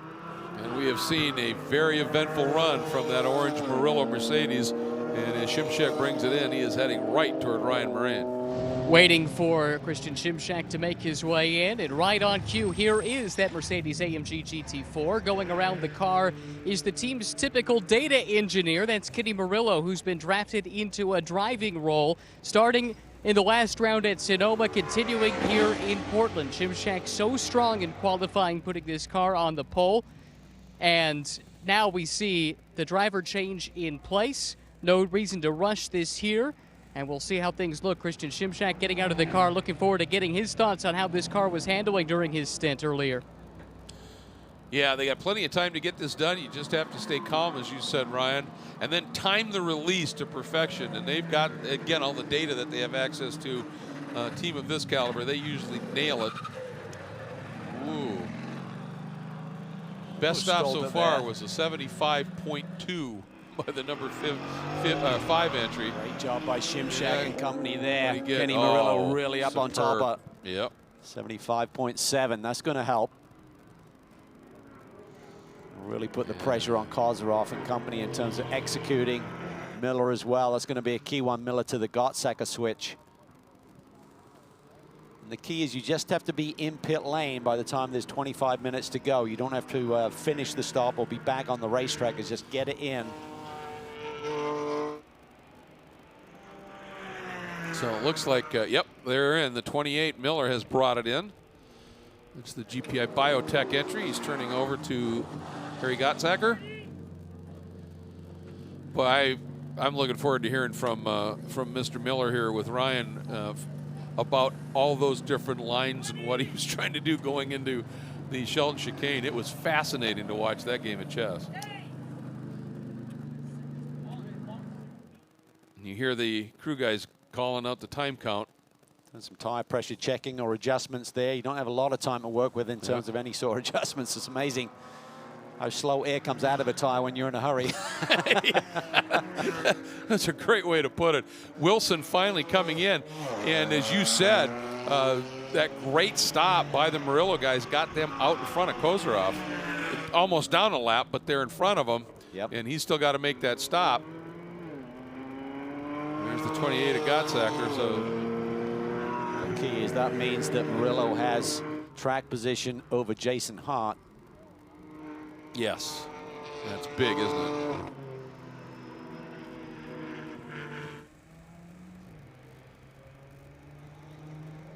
And we have seen a very eventful run from that orange Murillo Mercedes. And as Shimshak brings it in, he is heading right toward Ryan Moran. Waiting for Christian Shimshak to make his way in, and right on cue, here is that Mercedes-AMG GT4. Going around the car is the team's typical data engineer. That's Kenny Murillo, who's been drafted into a driving role, starting in the last round at Sonoma, continuing here in Portland. Shimshak so strong in qualifying, putting this car on the pole. And now we see the driver change in place. No reason to rush this here. And we'll see how things look. Christian Shimshak getting out of the car, looking forward to getting his thoughts on how this car was handling during his stint earlier. Yeah, they got plenty of time to get this done. You just have to stay calm, as you said, Ryan, and then time the release to perfection. And they've got, again, all the data that they have access to. A team of this caliber, they usually nail it. Ooh. Best stop so far was a 75.2 by the number 5 entry. Great job by Shimshak and company there. Get, Kenny Murillo really up on top of Yep. 75.7. That's going to help. Really put the pressure on Kozarov and company in terms of executing. Miller as well. That's going to be a key one. Miller to the Gottsacker switch. And the key is you just have to be in pit lane by the time there's 25 minutes to go. You don't have to finish the stop or be back on the racetrack. It's just get it in. So it looks like, yep, they're in. The 28, Miller has brought it in. It's the GPI Biotech entry. He's turning over to Harry Gottsacker. But I'm looking forward to hearing from Mr. Miller here with Ryan about all those different lines and what he was trying to do going into the Shelton chicane. It was fascinating to watch that game of chess. You hear the crew guys calling out the time count. And some tire pressure checking or adjustments there. You don't have a lot of time to work with in terms of any sort of adjustments. It's amazing how slow air comes out of a tire when you're in a hurry. That's a great way to put it. Wilson finally coming in, and as you said, that great stop by the Murillo guys got them out in front of Kozarov. Almost down a lap, but they're in front of him. Yep. And he's still got to make that stop. There's the 28 of Gottsacker. So the key is that means that Murillo has track position over Jason Hart. yes, that's big, isn't it?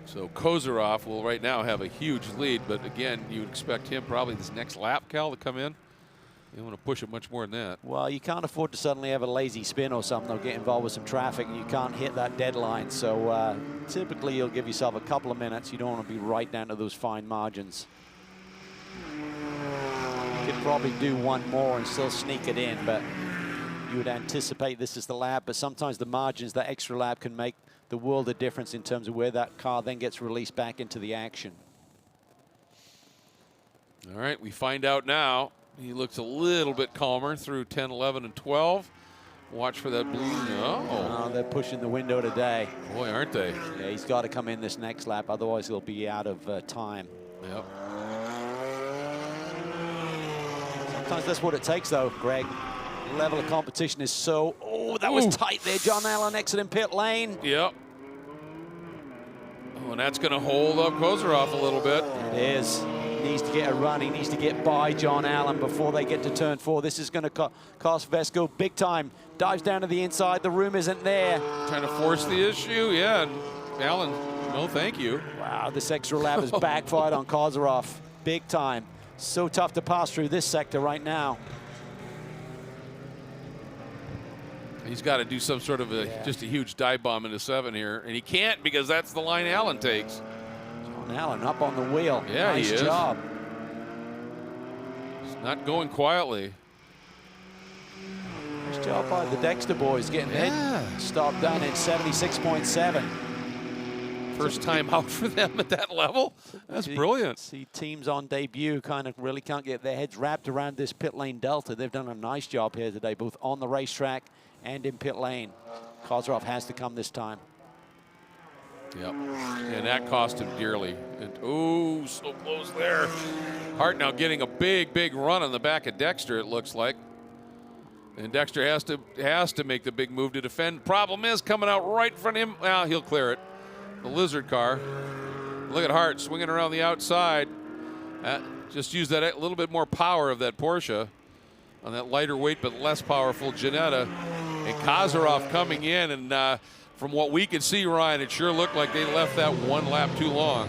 So Kozarov will right now have a huge lead, but again, you would expect him probably this next lap, Cal, to come in. You want to push it much more than that. Well, you can't afford to suddenly have a lazy spin or something or get involved with some traffic, and you can't hit that deadline. So typically you'll give yourself a couple of minutes. You don't want to be right down to those fine margins. You could probably do one more and still sneak it in, but you would anticipate this is the lap. But sometimes the margins, that extra lap, can make the world of difference in terms of where that car then gets released back into the action. All right, we find out now. He looks a little bit calmer through 10, 11, and 12. Watch for that blue. Oh, they're pushing the window today. Boy, aren't they? Yeah, he's got to come in this next lap, otherwise he'll be out of time. Yep. Sometimes that's what it takes, though, Greg. The level of competition is so... Oh, that was tight there. John Allen exiting pit lane. Yep. Oh, and that's going to hold up Kozarov a little bit. It is. He needs to get a run. He needs to get by John Allen before they get to turn 4. This is going to cost Vesco big time. Dives down to the inside. The room isn't there. Trying to force the issue. Yeah, and Allen, no thank you. Wow, this extra lap has backfired on Kozarov big time. So tough to pass through this sector right now. He's got to do some sort of just a huge dive bomb into 7 here, and he can't because that's the line Allen takes. John Allen up on the wheel. Yeah, nice he is. job. He's not going quietly. Nice job by the Dexter boys getting hit. Stop done in 76.7. First time out for them at that level. That's brilliant. See teams on debut kind of really can't get their heads wrapped around this pit lane delta. They've done a nice job here today, both on the racetrack and in pit lane. Kozarov has to come this time. Yep, and that cost him dearly. And oh, so close there. Hart now getting a big, big run on the back of Dexter, it looks like. And Dexter has to make the big move to defend. Problem is, coming out right in front of him, well, he'll clear it. the Lizard car. Look at Hart swinging around the outside. Just use that a little bit more power of that Porsche on that lighter weight but less powerful Ginetta. And Kozarov coming in, and from what we could see, Ryan, it sure looked like they left that one lap too long.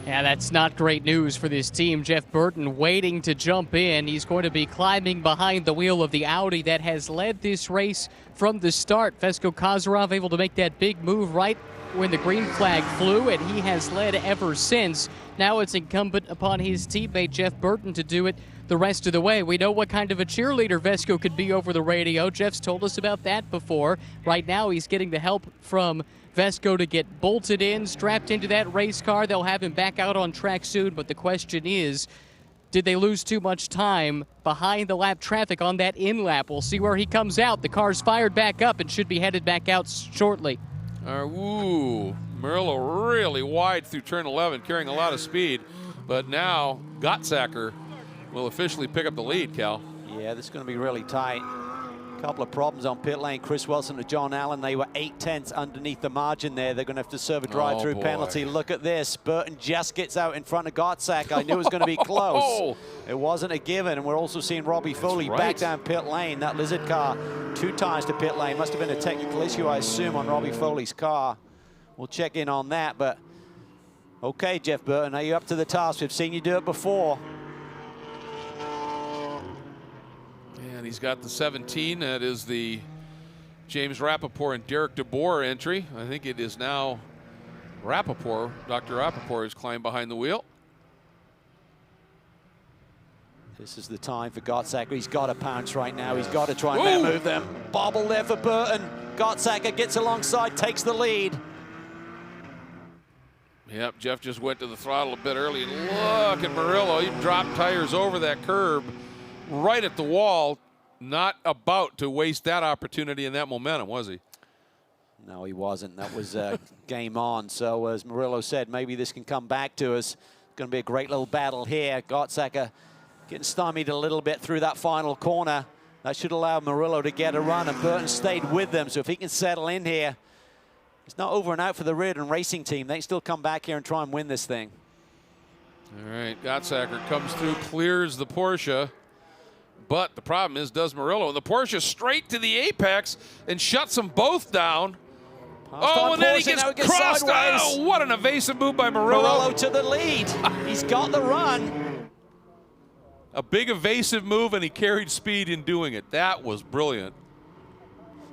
Yeah, that's not great news for this team. Jeff Burton waiting to jump in. He's going to be climbing behind the wheel of the Audi that has led this race from the start. Vesko Kozarov able to make that big move right when the green flag flew, and he has led ever since. Now it's incumbent upon his teammate Jeff Burton to do it the rest of the way. We know what kind of a cheerleader Vesko could be over the radio. Jeff's told us about that before. Right now he's getting the help from Vesko to get bolted in, strapped into that race car. They'll have him back out on track soon, but the question is, did they lose too much time behind the lap traffic on that in lap? We'll see where he comes out. The car's fired back up and should be headed back out shortly. Ooh, Murillo really wide through turn 11, carrying a lot of speed. But now Gottsacker will officially pick up the lead, Cal. Yeah, this is going to be really tight. Couple of problems on pit lane. Chris Wilson and John Allen, they were 8/10 underneath the margin there. They're going to have to serve a drive-through penalty. Look at this. Burton just gets out in front of Gottsacker. I knew it was going to be close. It wasn't a given. And we're also seeing Robbie Foley back down pit lane. That Lizard car 2 times to pit lane. Must have been a technical issue, I assume, on Robbie Foley's car. We'll check in on that. But okay, Jeff Burton, are you up to the task? We've seen you do it before. And he's got the 17. That is the James Rappaport and Derek DeBoer entry. I think it is now Rappaport. Dr. Rappaport has climbed behind the wheel. This is the time for Gottsacker. He's got to pounce right now. He's got to try and move them. Bobble there for Burton. Gottsacker gets alongside, takes the lead. Yep, Jeff just went to the throttle a bit early. Look at Murillo. He dropped tires over that curb right at the wall. Not about to waste that opportunity and that momentum, was he? No, he wasn't. That was game on. So as Murillo said, maybe this can come back to us. It's going to be a great little battle here. Gottsacker getting stymied a little bit through that final corner. That should allow Murillo to get a run, and Burton stayed with them. So if he can settle in here, it's not over and out for the Reardon Racing team. They can still come back here and try and win this thing. All right, Gottsacker comes through, clears the Porsche. But the problem is, does Murillo, and the Porsche straight to the apex and shuts them both down. And then he gets crossed. Oh, what an evasive move by Murillo. Murillo to the lead. He's got the run. A big evasive move, and he carried speed in doing it. That was brilliant.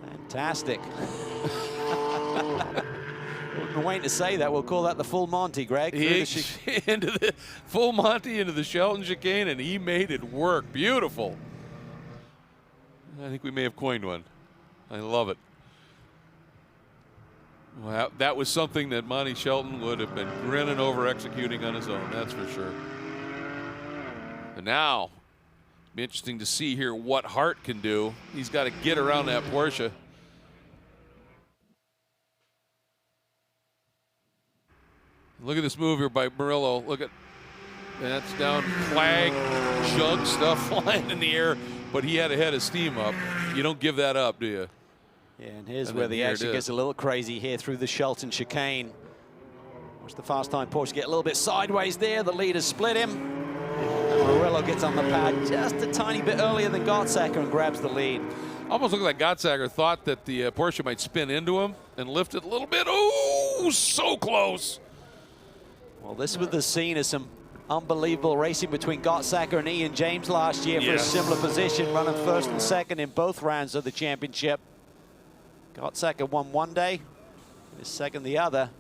Fantastic. We've been waiting to say that. We'll call that the full Monty, Greg. Into the full Monty, into the Shelton chicane, and he made it work. Beautiful. I think we may have coined one. I love it. Well, that was something that Monty Shelton would have been grinning over executing on his own, that's for sure. And now, it'll be interesting to see here what Hart can do. He's got to get around that Porsche. Look at this move here by Murillo. Look at, that's down, flag, jug stuff flying in the air, but he had to head his steam up. You don't give that up, do you? Yeah, and here's where the action gets a little crazy here through the Shelton chicane. Watch the fast time Porsche get a little bit sideways there. The leaders split him. And Murillo gets on the pad just a tiny bit earlier than Gottsacker and grabs the lead. Almost looked like Gottsacker thought that the Porsche might spin into him and lift it a little bit. Oh, so close. Well, this was the scene of some unbelievable racing between Gottsacker and Ian James last year for a similar position, running first and second in both rounds of the championship. Gottsacker won one day, his second the other.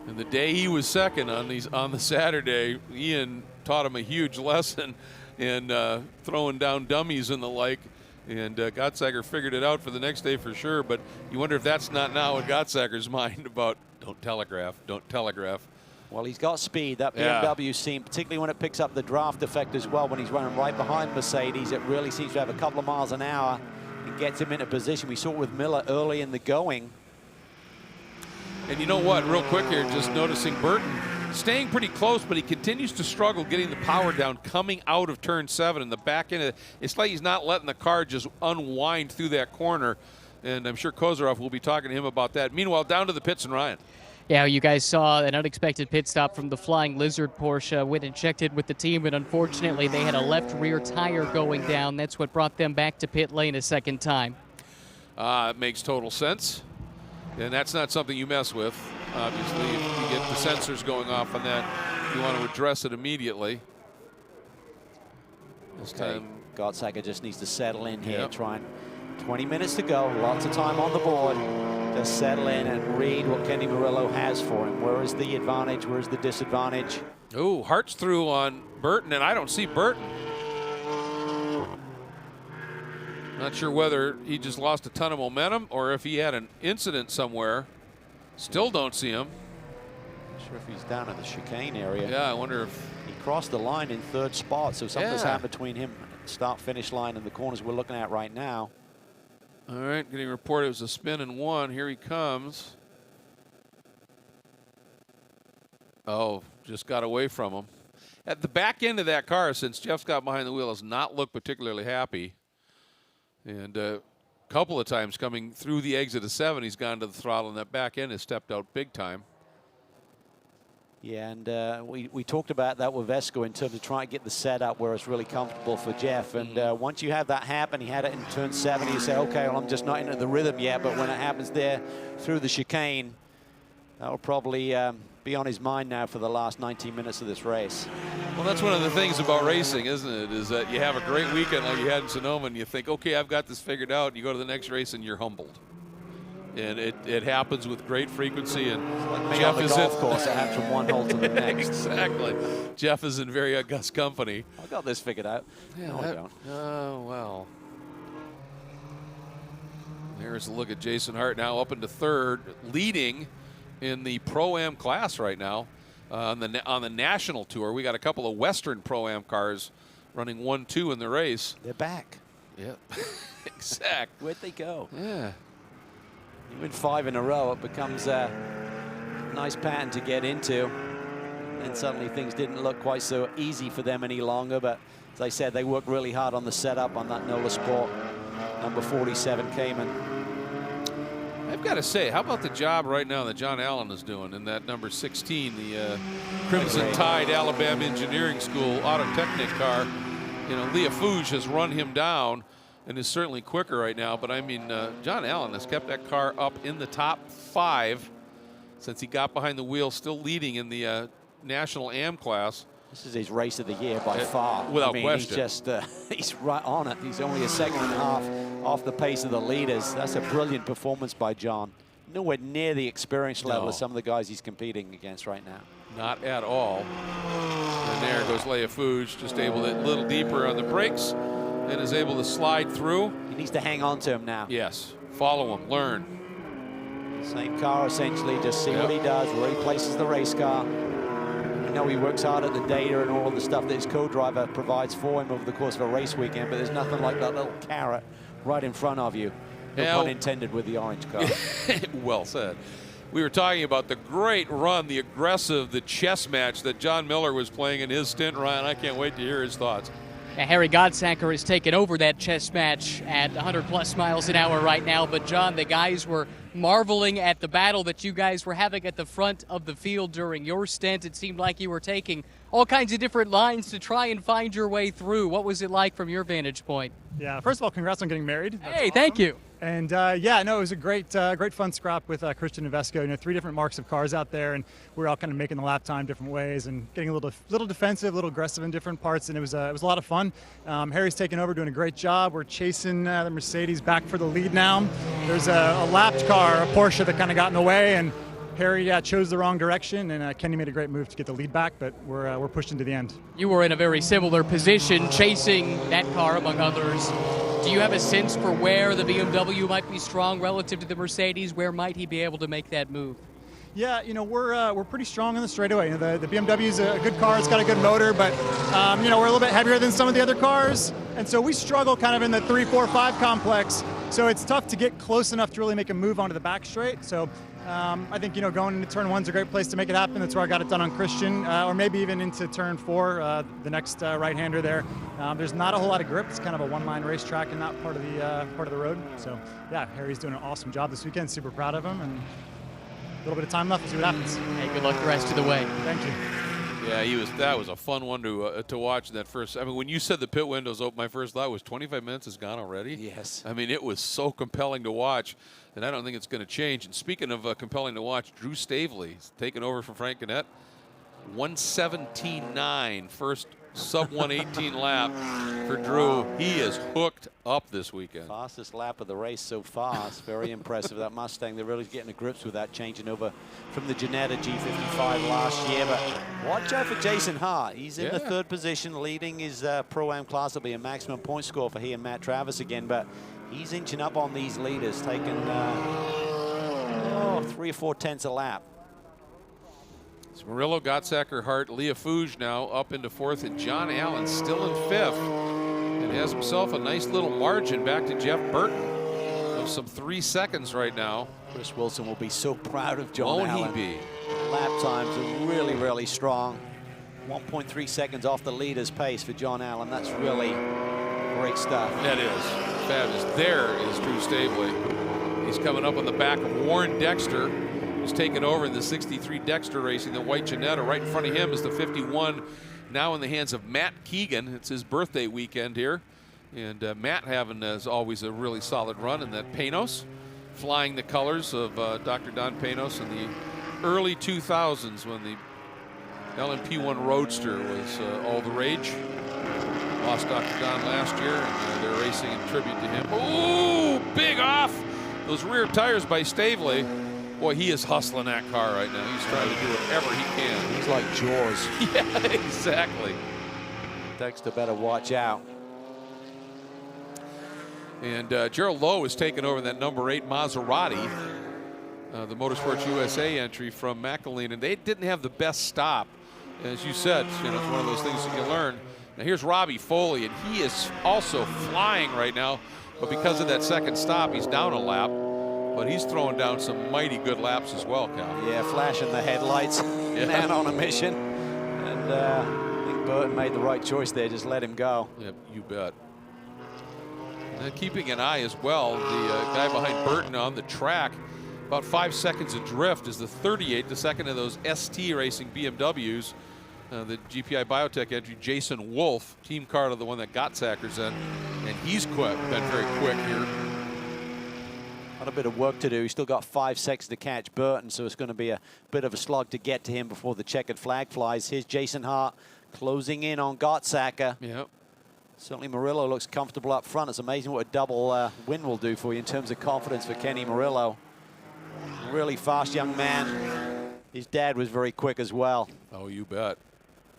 And the day he was second on the Saturday, Ian taught him a huge lesson in throwing down dummies and the like. And Gottsacker figured it out for the next day for sure. But you wonder if that's not now in Gottsacker's mind about don't telegraph, don't telegraph. Well, he's got speed, that BMW team, particularly when it picks up the draft effect as well. When he's running right behind Mercedes, it really seems to have a couple of miles an hour and gets him into position. We saw it with Miller early in the going. And you know what, real quick here, just noticing Burton staying pretty close, but he continues to struggle getting the power down coming out of turn 7 in the back end. It's like he's not letting the car just unwind through that corner. And I'm sure Kozarov will be talking to him about that. Meanwhile, down to the pits and Ryan. Yeah, you guys saw an unexpected pit stop from the Flying Lizard Porsche when injected with the team, but unfortunately they had a left rear tire going down. That's what brought them back to pit lane a second time. It makes total sense. And that's not something you mess with. Obviously, if you get the sensors going off on that, you want to address it immediately. This time, Gottsager just needs to settle in here. 20 minutes to go. Lots of time on the board. Just settle in and read what Kenny Murillo has for him. Where is the advantage? Where's the disadvantage? Oh, Hart's through on Burton, and I don't see Burton. Not sure whether he just lost a ton of momentum or if he had an incident somewhere. Still don't see him. Not sure if he's down in the chicane area. Yeah, I wonder if he crossed the line in third spot, so something's happened between him and the start-finish line and the corners we're looking at right now. All right, getting reported it was a spin and one. Here he comes. Oh, just got away from him. At the back end of that car, since Jeff's got behind the wheel, has not looked particularly happy. And a couple of times coming through the exit of 7, he's gone to the throttle, and that back end has stepped out big time. Yeah, and we talked about that with Vesco in terms of trying to get the setup where it's really comfortable for Jeff. And once you have that happen, he had it in turn 7, you say, okay, well, I'm just not into the rhythm yet. But when it happens there through the chicane, that will probably be on his mind now for the last 19 minutes of this race. Well, that's one of the things about racing, isn't it, is that you have a great weekend like you had in Sonoma, and you think, okay, I've got this figured out. And you go to the next race, and you're humbled. And it happens with great frequency. And like Jeff is golf course, it happens from one hole to the next. Exactly. Jeff is in very august company. I got this figured out. Yeah, no, I don't. Oh, well. There's a look at Jason Hart now up into third, leading in the Pro-Am class right now on the national tour. We got a couple of Western Pro-Am cars running 1-2 in the race. They're back. Yeah, exact. Where'd they go? Yeah. You win 5 in a row, it becomes a nice pattern to get into. And suddenly things didn't look quite so easy for them any longer. But as I said, they worked really hard on the setup on that Nola Sport. Number 47 Cayman. I've got to say, how about the job right now that John Allen is doing in that number 16, the Crimson Tide Alabama Engineering School Auto Technic car. You know, Leah Fouge has run him down and is certainly quicker right now. But I mean, John Allen has kept that car up in the top 5 since he got behind the wheel, still leading in the National Am class. This is his race of the year by far. Without I mean, question. He's just, he's right on it. He's only a second and a half off the pace of the leaders. That's a brilliant performance by John. Nowhere near the experience level of some of the guys he's competing against right now. Not at all. And there goes Leah Fouge, just able to a little deeper on the brakes and is able to slide through. He needs to hang on to him now. Yes, follow him, learn. Same car essentially, just see what he does, where he places the race car. I know he works hard at the data and all of the stuff that his co-driver provides for him over the course of a race weekend, but there's nothing like that little carrot right in front of you. No pun intended with the orange car. Well said. We were talking about the great run, the aggressive, the chess match that John Miller was playing in his stint, Ryan. I can't wait to hear his thoughts. Now, Harry Gottsager has taken over that chess match at 100+ miles an hour right now. But, John, the guys were marveling at the battle that you guys were having at the front of the field during your stint. It seemed like you were taking all kinds of different lines to try and find your way through. What was it like from your vantage point? Yeah, first of all, congrats on getting married. That's awesome. Thank you. And yeah, no, it was a great fun scrap with Christian and Vesco. You know, 3 different marks of cars out there, and we were all kind of making the lap time different ways and getting a little defensive, a little aggressive in different parts. And it was a lot of fun. Harry's taken over, doing a great job. We're chasing the Mercedes back for the lead now. There's a lapped car, a Porsche, that kind of got in the way, and Harry chose the wrong direction, and Kenny made a great move to get the lead back, but we're pushed into the end. You were in a very similar position, chasing that car, among others. Do you have a sense for where the BMW might be strong relative to the Mercedes? Where might he be able to make that move? Yeah, you know, we're pretty strong on the straightaway. You know, the BMW is a good car. It's got a good motor, but you know, we're a little bit heavier than some of the other cars, and so we struggle kind of in the 3, 4, 5 complex. So it's tough to get close enough to really make a move onto the back straight. So I think, you know, going into turn 1's a great place to make it happen. That's where I got it done on Christian, or maybe even into turn 4, the next right-hander there. There's not a whole lot of grip. It's kind of a one-line racetrack in that part of the road. So yeah, Harry's doing an awesome job this weekend. Super proud of him. And little bit of time left. We'll see what happens. Hey, good luck the rest of the way. Thank you. Yeah, that was a fun one to watch in that first. I mean, when you said the pit windows open, my first thought was 25 minutes is gone already. Yes. I mean, it was so compelling to watch, and I don't think it's going to change. And speaking of compelling to watch, Drew Stavely taking over from Frank Gannett. 117.9, first sub-118 lap for Drew. He is hooked up this weekend. Fastest lap of the race so far. It's very impressive. That Mustang, they're really getting to grips with that, changing over from the Ginetta G55 last year. But watch out for Jason Hart. He's in the 3rd position, leading his Pro-Am class. Will be a maximum point score for he and Matt Travis again. But he's inching up on these leaders, taking 3 or 4 tenths a lap. It's Murillo, Gottsacker, Hart, Leah Fouge now up into 4th, and John Allen still in 5th, and has himself a nice little margin back to Jeff Burton of some 3 seconds right now. Chris Wilson will be so proud of John Allen. Won't he be? Lap times are really, really strong. 1.3 seconds off the leader's pace for John Allen. That's really great stuff. That is fabulous. There is Drew Stavely. He's coming up on the back of Warren Dexter, who's taken over in the 63 Dexter Racing, the white Ginetta. Right in front of him is the 51, now in the hands of Matt Keegan. It's his birthday weekend here. And Matt having, as always, a really solid run in that Panos, flying the colors of Dr. Don Panos in the early 2000s when the LMP1 Roadster was all the rage. Lost Dr. Don last year, and they're racing in tribute to him. Ooh, big off! Those rear tires by Stavely. Boy, he is hustling that car right now. He's trying to do whatever he can. He's like Jaws. Yeah, exactly. Dexter better watch out. And Gerald Lowe is taking over that number 8 Maserati, the Motorsports USA entry from McElhaney. And they didn't have the best stop. As you said, you know, it's one of those things that you learn. Now here's Robbie Foley, and he is also flying right now. But because of that second stop, he's down a lap. But he's throwing down some mighty good laps as well, Cal. Yeah, flashing the headlights. Yeah. Man on a mission. And I think Burton made the right choice there. Just let him go. Yeah, you bet. And keeping an eye as well, the guy behind Burton on the track, about 5 seconds adrift, is the 38, the second of those ST Racing BMWs. The GPI Biotech entry, Jason Wolf, team car to the one that Gottsacker's in, and he's been very quick here. Got a bit of work to do. He's still got 5 seconds to catch Burton, so it's going to be a bit of a slog to get to him before the checkered flag flies. Here's Jason Hart closing in on Gottsacker. Yep. Certainly Murillo looks comfortable up front. It's amazing what a double win will do for you in terms of confidence for Kenny Murillo. Really fast young man. His dad was very quick as well. Oh, you bet.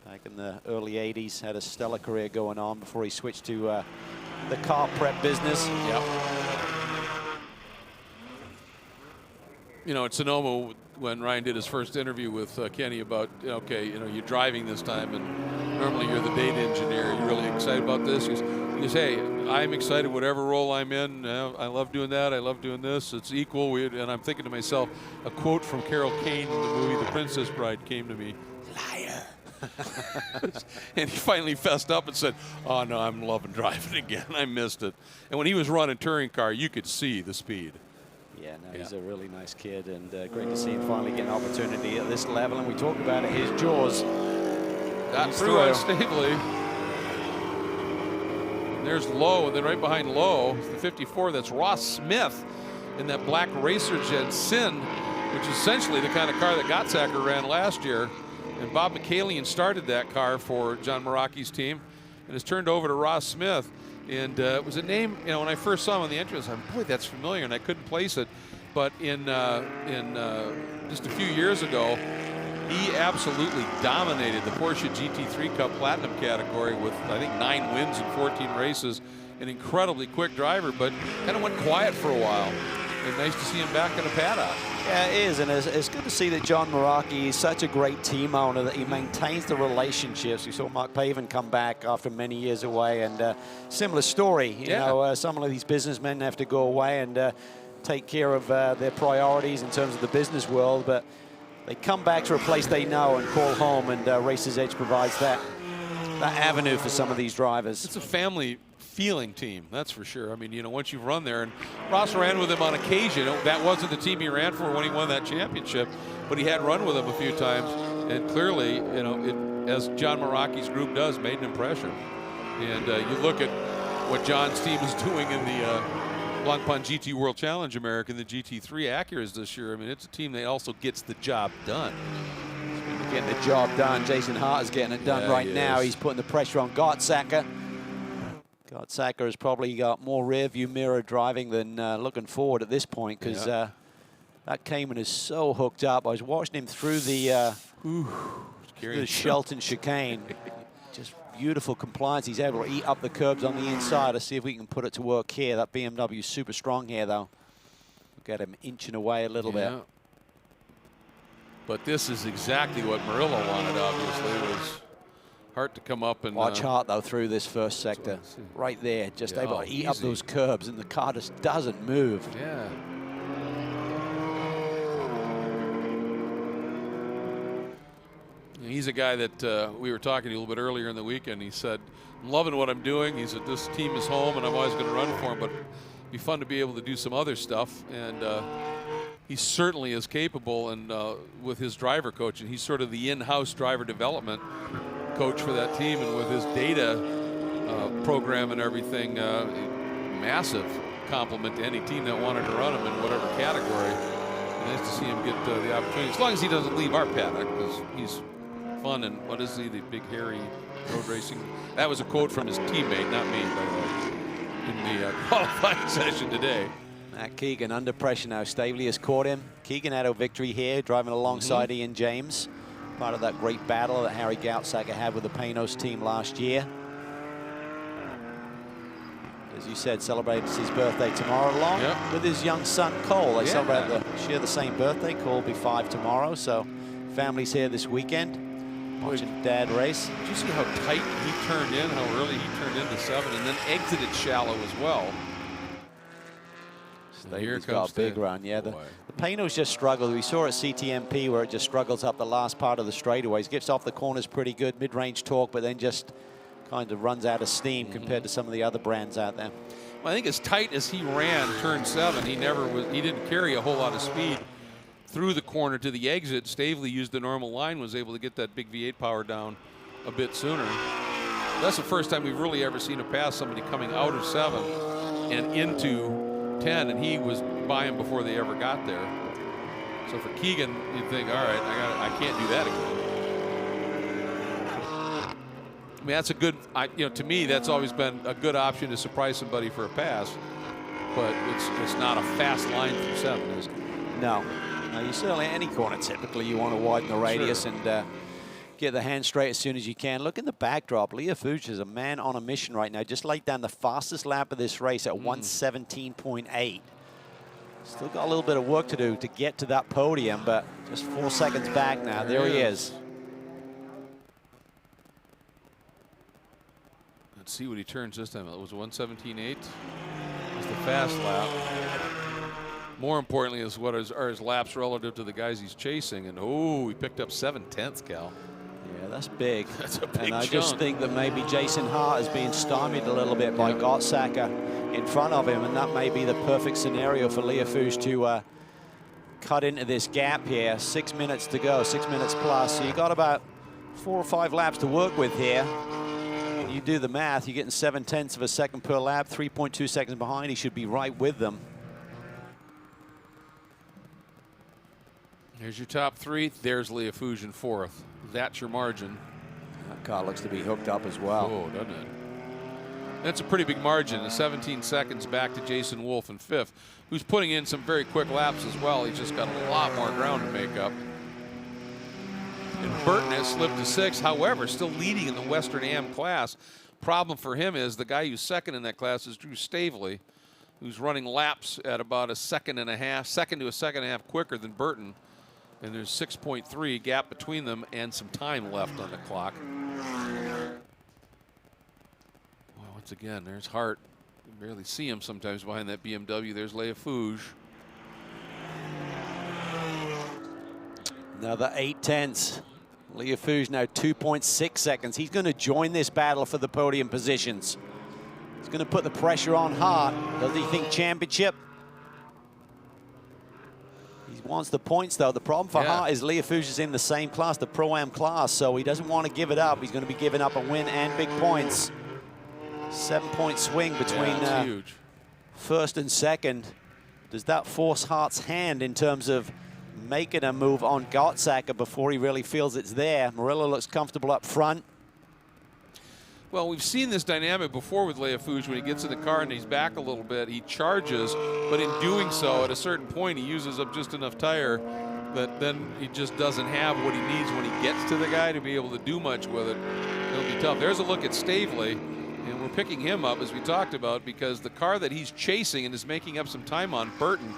Back in the early 80s, had a stellar career going on before he switched to the car prep business. Yep. You know, at Sonoma, when Ryan did his first interview with Kenny about, okay, you know, you're driving this time, and normally you're the data engineer. You're really excited about this? He goes, hey, I'm excited whatever role I'm in. I love doing that. I love doing this. It's equal. And I'm thinking to myself, a quote from Carol Kane in the movie The Princess Bride came to me. Liar. And he finally fessed up and said, oh, no, I'm loving driving again. I missed it. And when he was running touring car, you could see the speed. Yeah, no, he's a really nice kid, and great to see him finally get an opportunity at this level. And we talked about it, his Jaws. Got through on Stavely. And there's Lowe, and then right behind Lowe, the 54, that's Ross Smith in that black Racer Jet Sin, which is essentially the kind of car that Gottsacker ran last year. And Bob McCallion started that car for John Meraki's team, and has turned over to Ross Smith. And it was a name, you know, when I first saw him on the entrance, I thought, boy, that's familiar, and I couldn't place it. But in just a few years ago, he absolutely dominated the Porsche GT3 Cup Platinum category with, I think, 9 wins in 14 races. An incredibly quick driver, but kind of went quiet for a while. And nice to see him back in a paddock. Yeah, it is, and it's good to see that John Meraki is such a great team owner that he maintains the relationships. We saw Mark Pavin come back after many years away, and similar story. You know, some of these businessmen have to go away and take care of their priorities in terms of the business world, but they come back to a place they know and call home, and Racers Edge provides that avenue for some of these drivers. It's a family feeling team, that's for sure. I mean, you know, once you've run there, and Ross ran with him on occasion. That wasn't the team he ran for when he won that championship, but he had run with him a few times, and clearly, you know, as John Maraki's group does, made an impression. And you look at what John's team is doing in the Blancpain GT World Challenge American, the GT3 Acuras this year. I mean, it's a team that also gets the job done. Getting the job done. Jason Hart is getting it done right now. He's putting the pressure on Gottsacker. Gottsacker has probably got more rear view mirror driving than looking forward at this point, because that Cayman is so hooked up. I was watching him through the Shelton chicane. Just beautiful compliance. He's able to eat up the curbs on the inside. Let's see if we can put it to work here. That BMW is super strong here, though. Get him inching away a little bit. But this is exactly what Murillo wanted, obviously. It was Hart to come up and... Watch Hart, though, through this first sector. Right there, just able to eat up those curbs, and the car just doesn't move. Yeah. He's a guy that we were talking to a little bit earlier in the weekend. He said, I'm loving what I'm doing. He said, this team is home, and I'm always going to run for him, but it'd be fun to be able to do some other stuff. And he certainly is capable, and with his driver coach, and he's sort of the in-house driver development coach for that team, and with his data program and everything, massive compliment to any team that wanted to run him in whatever category. Nice to see him get the opportunity, as long as he doesn't leave our paddock, because he's fun. And what is he, the big hairy road racing? That was a quote from his teammate, not me, by the way, in the qualifying session today. Matt Keegan under pressure now. Stavely has caught him. Keegan had a victory here, driving alongside Ian James. Part of that great battle that Harry Gottsacker had with the Panos team last year. As you said, celebrates his birthday tomorrow along with his young son Cole. They share the same birthday. Cole will be 5 tomorrow, so family's here this weekend. Watching Dad race. Did you see how tight he turned in, how early he turned into 7, and then exited shallow as well? Here comes a big run. Yeah, the Panos just struggled. We saw at CTMP where it just struggles up the last part of the straightaways. Gets off the corners pretty good, mid-range torque, but then just kind of runs out of steam compared to some of the other brands out there. Well, I think as tight as he ran turn 7, he didn't carry a whole lot of speed through the corner to the exit. Stavely used the normal line, was able to get that big V8 power down a bit sooner. That's the first time we've really ever seen him pass somebody coming out of 7 and into 10, and he was by him before they ever got there. So for Keegan, you'd think, all right, I can't do that again. I mean, that's a good, to me, that's always been a good option to surprise somebody for a pass, but it's not a fast line through 7, is it? No. No, you certainly, any corner, typically you want to widen the radius and get the hand straight as soon as you can. Look in the backdrop. Leah Fuchs is a man on a mission right now. Just laid down the fastest lap of this race at 1:17.8. Still got a little bit of work to do to get to that podium, but just 4 seconds back now. There he is. Let's see what he turns this time. It was 1:17.8. It's the fast lap. More importantly is what are his laps relative to the guys he's chasing. And he picked up 7/10, Cal. Yeah, that's big. That's a big And I chunk. just think that maybe Jason Hart is being stymied a little bit by Gottsacker in front of him, and that may be the perfect scenario for Leah Fuchs to cut into this gap here. 6 minutes to go, 6 minutes plus. So you got about 4 or 5 laps to work with here. You do the math, you're getting 7/10 of a second per lap, 3.2 seconds behind. He should be right with them. Here's your top 3. There's Leah Fuchs in 4th. That's your margin. That car looks to be hooked up as well. Oh, doesn't it? That's a pretty big margin. 17 seconds back to Jason Wolf in 5th, who's putting in some very quick laps as well. He's just got a lot more ground to make up. And Burton has slipped to 6th, however, still leading in the Western AM class. Problem for him is the guy who's second in that class is Drew Stavely, who's running laps at about a second to a second and a half quicker than Burton. And there's 6.3 gap between them and some time left on the clock. Well, once again, there's Hart. You can barely see him sometimes behind that BMW. There's Leah Fuchs. Another 8/10. Leah Fuchs now 2.6 seconds. He's going to join this battle for the podium positions. He's going to put the pressure on Hart. Does he think championship? He wants the points, though. The problem for Hart is Liefooghe is in the same class, the Pro-Am class, so he doesn't want to give it up. He's going to be giving up a win and big points. 7-point swing between huge. first and second. Does that force Hart's hand in terms of making a move on Gottsacker before he really feels it's there? Murillo looks comfortable up front. Well, we've seen this dynamic before with Liefooghe. When he gets in the car and he's back a little bit, he charges, but in doing so, at a certain point, he uses up just enough tire that then he just doesn't have what he needs when he gets to the guy to be able to do much with it. It'll be tough. There's a look at Stavely, and we're picking him up, as we talked about, because the car that he's chasing and is making up some time on, Burton,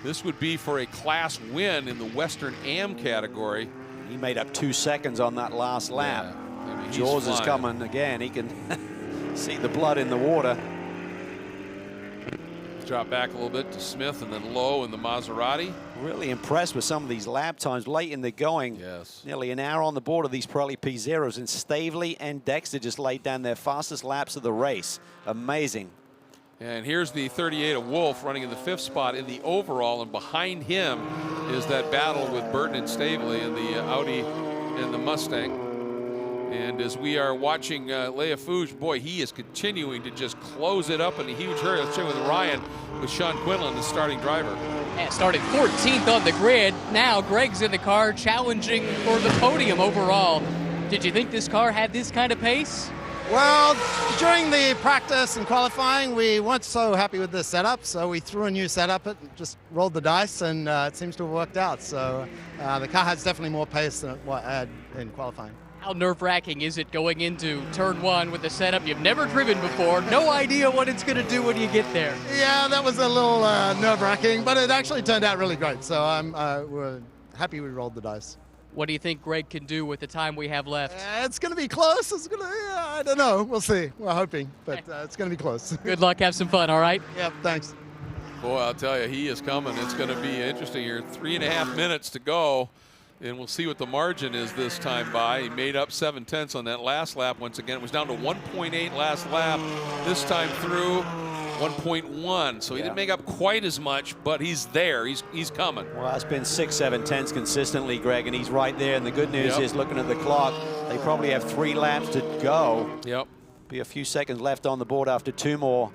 this would be for a class win in the Western Am category. He made up 2 seconds on that last lap. Yeah. I mean, Jaws is coming again. He can see the blood in the water. Drop back a little bit to Smith and then Lowe in the Maserati. Really impressed with some of these lap times late in the going. Yes. Nearly an hour on the board of these Pirelli P0s, and Stavely and Dexter just laid down their fastest laps of the race. Amazing. And here's the 38 of Wolf running in the 5th spot in the overall, and behind him is that battle with Burton and Stavely in the Audi and the Mustang. And as we are watching Liefooghe, boy, he is continuing to just close it up in a huge hurry. Let's check with Ryan with Sean Quinlan, the starting driver. Yeah, started 14th on the grid. Now Greg's in the car challenging for the podium overall. Did you think this car had this kind of pace? Well, during the practice and qualifying, we weren't so happy with the setup, so we threw a new setup and just rolled the dice, and it seems to have worked out. So the car has definitely more pace than what it had in qualifying. How nerve-wracking is it going into turn 1 with a setup you've never driven before? No idea what it's going to do when you get there. Yeah, that was a little nerve-wracking, but it actually turned out really great. So we're happy we rolled the dice. What do you think Greg can do with the time we have left? It's going to be close. It's going to, I don't know. We'll see. We're hoping, but it's going to be close. Good luck. Have some fun, all right? Yep, thanks. Boy, I'll tell you, he is coming. It's going to be interesting here. 3.5 minutes to go, and we'll see what the margin is this time by. He made up 7/10 on that last lap once again. It was down to 1.8 last lap. This time through, 1.1. So he didn't make up quite as much, but he's there. He's coming. Well, it's been 6-7 consistently, Greg, and he's right there. And the good news is, looking at the clock, they probably have 3 laps to go. Yep. Be a few seconds left on the board after 2 more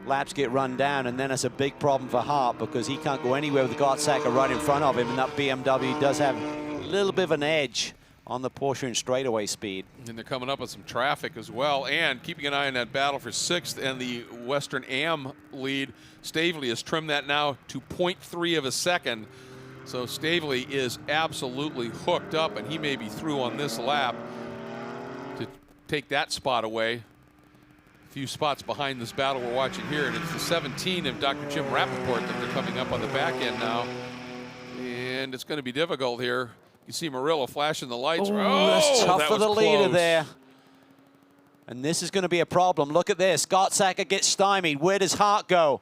laps get run down, and then it's a big problem for Hart because he can't go anywhere with Gottsacker right in front of him, and that BMW does have a little bit of an edge on the Porsche in straightaway speed. And they're coming up with some traffic as well, and keeping an eye on that battle for 6th and the Western Am lead. Stavely has trimmed that now to 0.3 of a second. So Stavely is absolutely hooked up, and he may be through on this lap to take that spot away. A few spots behind this battle we're watching here, and it's the 17 of Dr. Jim Rappaport that they're coming up on the back end now. And it's going to be difficult here. You see Murillo flashing the lights. That's tough that for the was leader close. there. And this is going to be a problem. Look at this. Gottsacker gets stymied. Where does Hart go?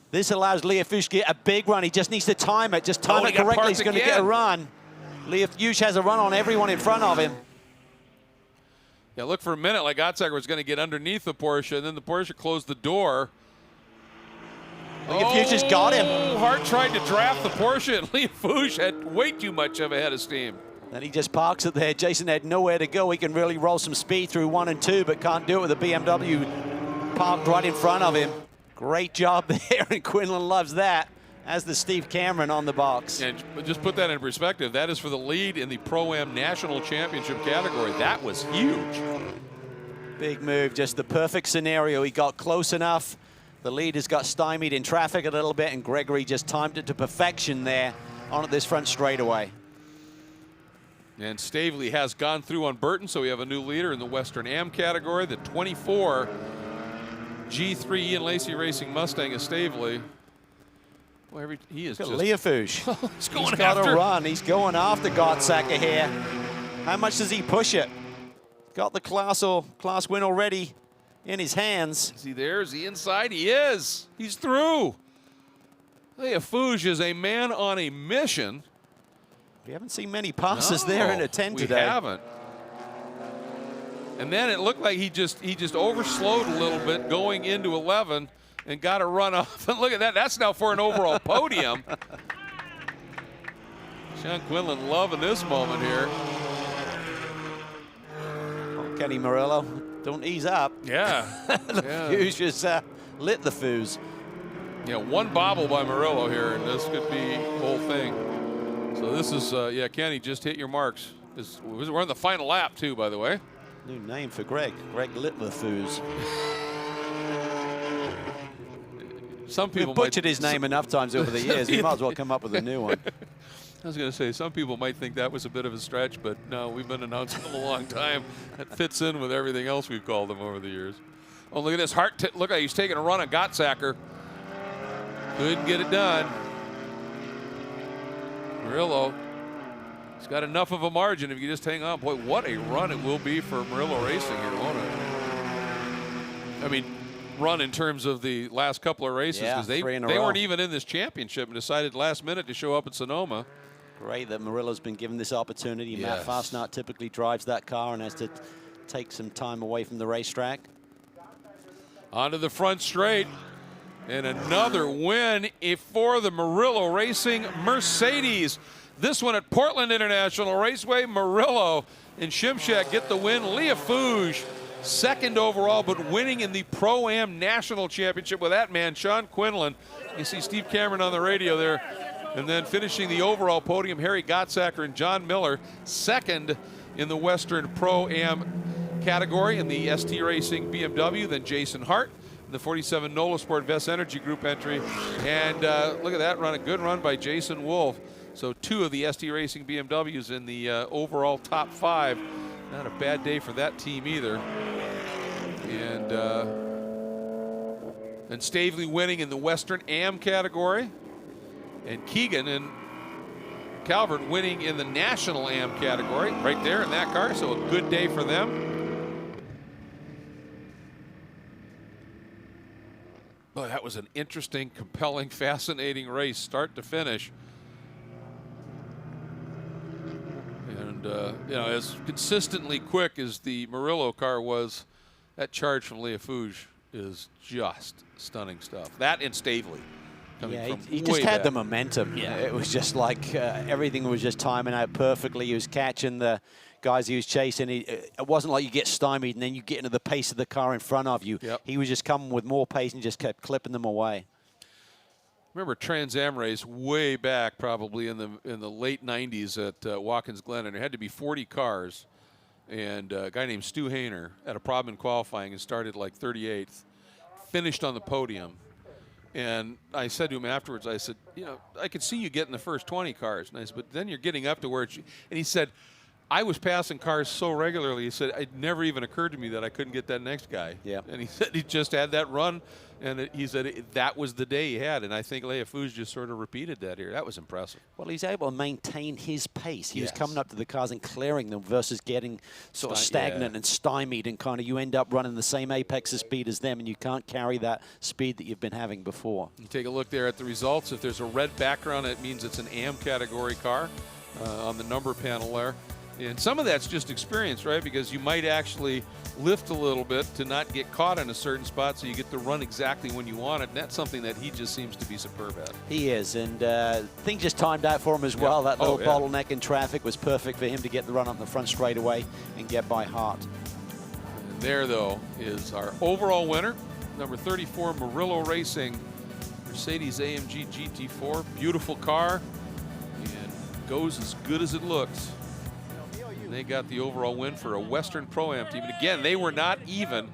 This allows Liefooghe to get a big run. He just needs to time it. Just time it he got correctly. parked He's going to get a again. run. Liefooghe has a run on everyone in front of him. Yeah, look for a minute like Gottsacker was going to get underneath the Porsche, and then the Porsche closed the door. Liefooghe's got him. Hart tried to draft the Porsche, and Liefooghe had way too much of a head of steam. Then he just parks it there. Jason had nowhere to go. He can really roll some speed through 1 and 2, but can't do it with the BMW parked right in front of him. Great job there, and Quinlan loves that, as the Steve Cameron on the box. And just put that in perspective, that is for the lead in the Pro-Am National Championship category. That was huge. Big move, just the perfect scenario. He got close enough. The leaders got stymied in traffic a little bit, and Gregory just timed it to perfection there on this front straightaway. And Stavely has gone through on Burton, so we have a new leader in the Western Am category. The 24 G3 Ian Lacey Racing Mustang is Stavely. Well, he is just... Liefooghe. He's got a run. He's going after Gottsacker here. How much does he push it? Got the class win already in his hands. Is he there? Is he inside? He is. He's through. Liefooghe is a man on a mission. We haven't seen many passes there in a 10 today. We haven't. And then it looked like he just overslowed a little bit going into 11 and got a run off. And look at that. That's now for an overall podium. Sean Quinlan loving this moment here. Oh, Kenny Murillo, don't ease up. Yeah. The fuse just lit the fuse. Yeah, one bobble by Murillo here, and this could be the whole thing. So this is, yeah, Kenny, just hit your marks. We're on the final lap, too, by the way. New name for Greg. Greg lit the fuse. Some people We've butchered his name enough times over the years. We might as well come up with a new one. I was going to say, some people might think that was a bit of a stretch, but no, we've been announcing him a long time. That fits in with everything else we've called him over the years. Oh, look at this. Look at he's taking a run on Gottsacker. Couldn't get it done. Murillo, he's got enough of a margin if you just hang on. Boy, what a run it will be for Murillo Racing here, won't it? I mean, run in terms of the last couple of races, because they weren't even in this championship and decided last minute to show up at Sonoma. Great that Murillo's been given this opportunity. Yes. Matt Fastnart typically drives that car and has to take some time away from the racetrack. Onto the front straight. And another win for the Murillo Racing Mercedes. This one at Portland International Raceway. Murillo and Shimshek get the win. Leah Fouge, second overall, but winning in the Pro-Am National Championship with that man, Sean Quinlan. You see Steve Cameron on the radio there. And then finishing the overall podium, Harry Gottsacker and John Miller, second in the Western Pro-Am category in the ST Racing BMW, then Jason Hart in the 47 NOLA Sport Vest Energy Group entry. And look at that run, a good run by Jason Wolf. So two of the ST Racing BMWs in the overall top 5. Not a bad day for that team either. And Stavely winning in the Western Am category. And Keegan and Calvert winning in the National Am category right there in that car. So a good day for them. Boy, that was an interesting, compelling, fascinating race, start to finish. And, you know, as consistently quick as the Murillo car was, that charge from Leah Fouge is just stunning stuff. That and Stavely. Yeah, he just had the momentum. Yeah. It was just like everything was just timing out perfectly. He was catching the guys he was chasing. It wasn't like you get stymied and then you get into the pace of the car in front of you. Yep. He was just coming with more pace and just kept clipping them away. Remember Trans Am race way back, probably in the late 90s at Watkins Glen, and there had to be 40 cars. And a guy named Stu Hayner had a problem in qualifying and started like 38th, finished on the podium. And I said to him afterwards, I said, you know, I could see you getting the first 20 cars. And I said, but then you're getting up to where it's, and he said, I was passing cars so regularly, he said, it never even occurred to me that I couldn't get that next guy. Yeah. And he said he just had that run, and he said that was the day he had. And I think Leah Fouge just sort of repeated that here. That was impressive. Well, he's able to maintain his pace. He was Yes. coming up to the cars and clearing them versus getting sort of stagnant and stymied, and kind of you end up running the same apex of speed as them, and you can't carry that speed that you've been having before. You take a look there at the results. If there's a red background, it means it's an AM category car on the number panel there. And some of that's just experience, right? Because you might actually lift a little bit to not get caught in a certain spot so you get to run exactly when you want it. And that's something that he just seems to be superb at. He is, and things just timed out for him as well. That little bottleneck in traffic was perfect for him to get the run up the front straightaway and get by Hart. And there, though, is our overall winner, number 34, Murillo Racing, Mercedes AMG GT4. Beautiful car, and goes as good as it looks. And they got the overall win for a Western Pro-Am team. And again, they were not even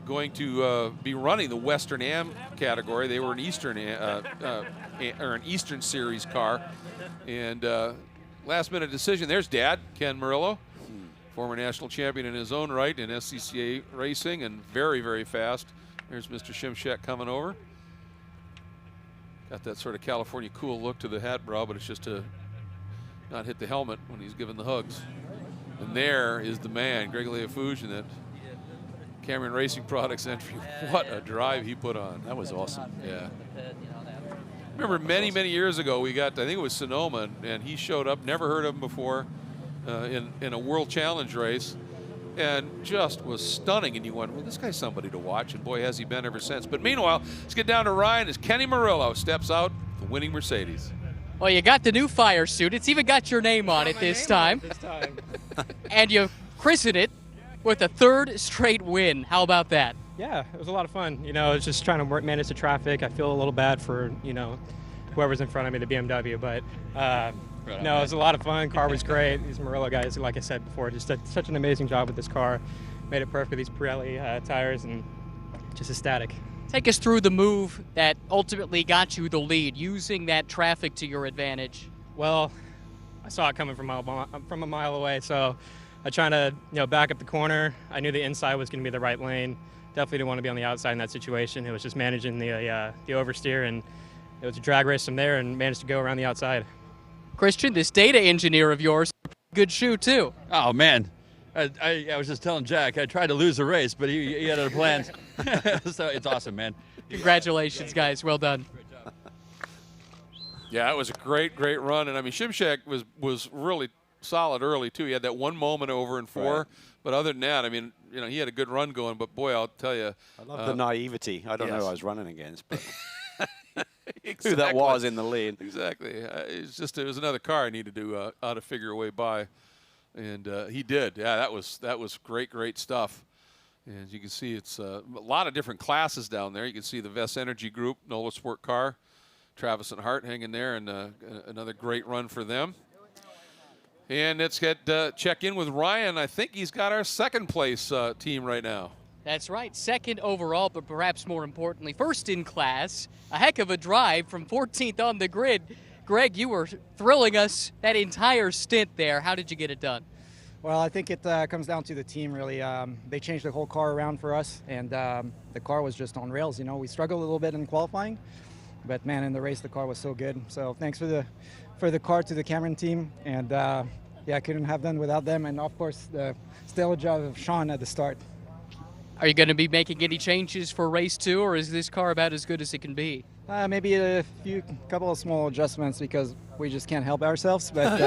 going to be running the Western Am category. They were an Eastern or an Eastern Series car. And last minute decision. There's Dad, Ken Murillo, former national champion in his own right in SCCA racing, and very, very fast. There's Mr. Shimshek coming over. Got that sort of California cool look to the hat brow, but it's just to not hit the helmet when he's giving the hugs. And there is the man, Greg Leah Fouge, in that Cameron Racing Products entry. What a drive he put on. That was awesome. Yeah. Remember many, many years ago, we got, I think it was Sonoma, and he showed up, never heard of him before, in a World Challenge race. and just was stunning. And you went, well, this guy's somebody to watch, and boy, has he been ever since. But meanwhile, let's get down to Ryan as Kenny Murillo steps out, the winning Mercedes. Well, you got the new fire suit. It's even got your name on it this time. And you christened it with a 3rd straight win. How about that? Yeah, it was a lot of fun. You know, it's just trying to manage the traffic. I feel a little bad for, you know, whoever's in front of me, the BMW, but no, it was a lot of fun. Car was great. These Murillo guys, like I said before, just did such an amazing job with this car. Made it perfect with these Pirelli tires, and just ecstatic. Take us through the move that ultimately got you the lead, using that traffic to your advantage. Well, I saw it coming from a mile away, so I tried to, you know, back up the corner. I knew the inside was going to be the right lane. Definitely didn't want to be on the outside in that situation. It was just managing the oversteer, and it was a drag race from there, and managed to go around the outside. Christian, this data engineer of yours, good shoe too. Oh, man. I was just telling Jack, I tried to lose the race, but he had other plans. So it's awesome, man. Congratulations, guys. Well done. Yeah, it was a great run. And, I mean, Shimshak was really solid early, too. He had that one moment over in 4. Right. But other than that, I mean, you know, he had a good run going. But, boy, I'll tell you. I love the naivety. I don't know who I was running against, but exactly. Who that was in the lead. Exactly. It was another car I needed to how to figure a way by. And he did. Yeah, that was great stuff. And as you can see, it's a lot of different classes down there. You can see the Vest Energy Group, NOLA Sport Car, Travis and Hart hanging there, and another great run for them. And let's check in with Ryan. I think he's got our 2nd place team right now. That's right, 2nd overall, but perhaps more importantly, 1st in class. A heck of a drive from 14th on the grid. Greg, you were thrilling us that entire stint there. How did you get it done? Well, I think it comes down to the team, really. They changed the whole car around for us, and the car was just on rails. You know, we struggled a little bit in qualifying, but, man, in the race, the car was so good. So thanks for the car to the Cameron team, and, yeah, I couldn't have done without them, and, of course, the stellar job of Sean at the start. Are you going to be making any changes for race 2, or is this car about as good as it can be? Maybe a couple of small adjustments because we just can't help ourselves. But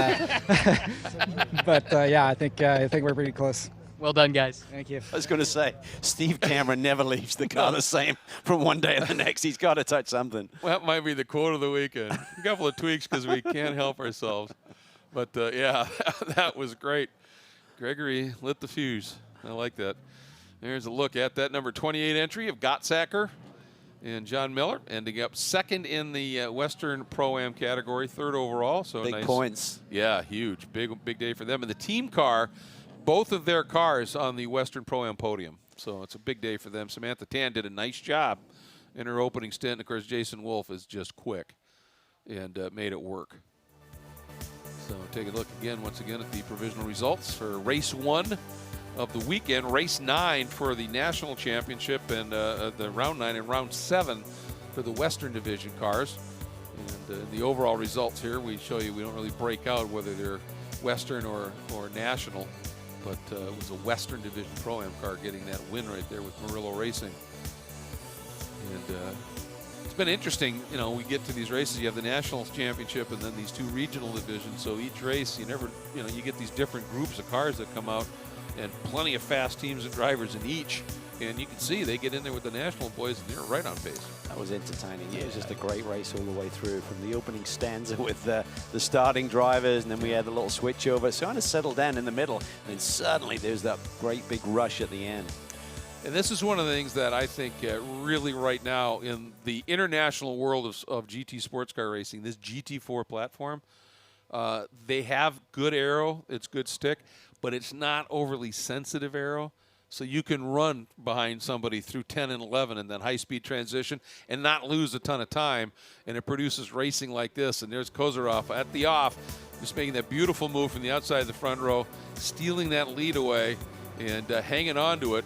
yeah, I think we're pretty close. Well done, guys. Thank you. I was going to say, Steve Cameron never leaves the car the same from one day to the next. He's got to touch something. Well, that might be the quote of the weekend. A couple of tweaks because we can't help ourselves. But, yeah, that was great. Gregory lit the fuse. I like that. There's a look at that number 28 entry of Gottsacker and John Miller, ending up 2nd in the Western Pro-Am category, 3rd overall. So big nice points. Yeah, huge. Big day for them. And the team car, both of their cars on the Western Pro-Am podium. So it's a big day for them. Samantha Tan did a nice job in her opening stint. Of course, Jason Wolf is just quick and made it work. So take a look once again at the provisional results for race 1 of the weekend, race 9 for the national championship, and the round 9 and round 7 for the Western Division cars. And the overall results here, we show you, we don't really break out whether they're Western or national, but it was a Western Division Pro-Am car getting that win right there with Murillo Racing. And it's been interesting, you know, we get to these races, you have the national championship and then these 2 regional divisions, so each race, you get these different groups of cars that come out, and plenty of fast teams and drivers in each. And you can see they get in there with the national boys, and they're right on pace. That was entertaining. Yeah. It was just a great race all the way through, from the opening stanza with the starting drivers, and then we had the little switch over. So kind of settled down in the middle, and then suddenly there's that great big rush at the end. And this is one of the things that I think really right now in the international world of GT sports car racing, this GT4 platform, they have good aero, it's good stick, but it's not overly sensitive aero. So you can run behind somebody through 10 and 11 and then high-speed transition and not lose a ton of time, and it produces racing like this. And there's Kozarov at the off, just making that beautiful move from the outside of the front row, stealing that lead away and hanging on to it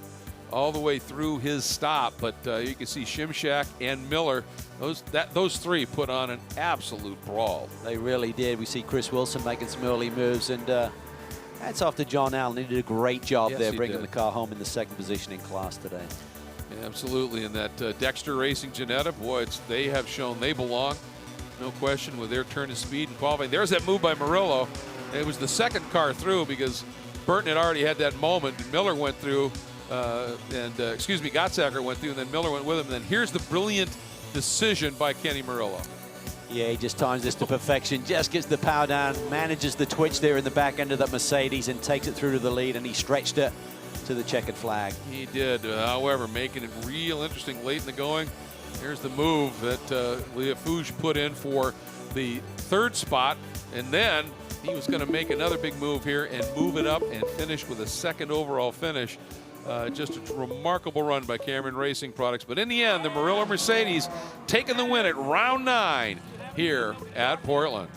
all the way through his stop. But you can see Shimshak and Miller, those 3 put on an absolute brawl. They really did. We see Chris Wilson making some early moves, and hats off to John Allen. He did a great job there bringing the car home in the 2nd position in class today. Yeah, absolutely. And that Dexter Racing Ginetta, boy, they have shown they belong. No question with their turn of speed and qualifying. There's that move by Murillo. It was the 2nd car through because Burton had already had that moment, and Miller went through, Gottsacker went through, and then Miller went with him. And then here's the brilliant decision by Kenny Murillo. Yeah, he just times this to perfection, just gets the power down, manages the twitch there in the back end of that Mercedes and takes it through to the lead, and he stretched it to the checkered flag. He did, however, making it real interesting late in the going. Here's the move that Leah Fouge put in for the third spot, and then he was going to make another big move here and move it up and finish with a second overall finish. Just a remarkable run by Cameron Racing Products. But in the end, the Murillo Mercedes taking the win at round 9 here at Portland.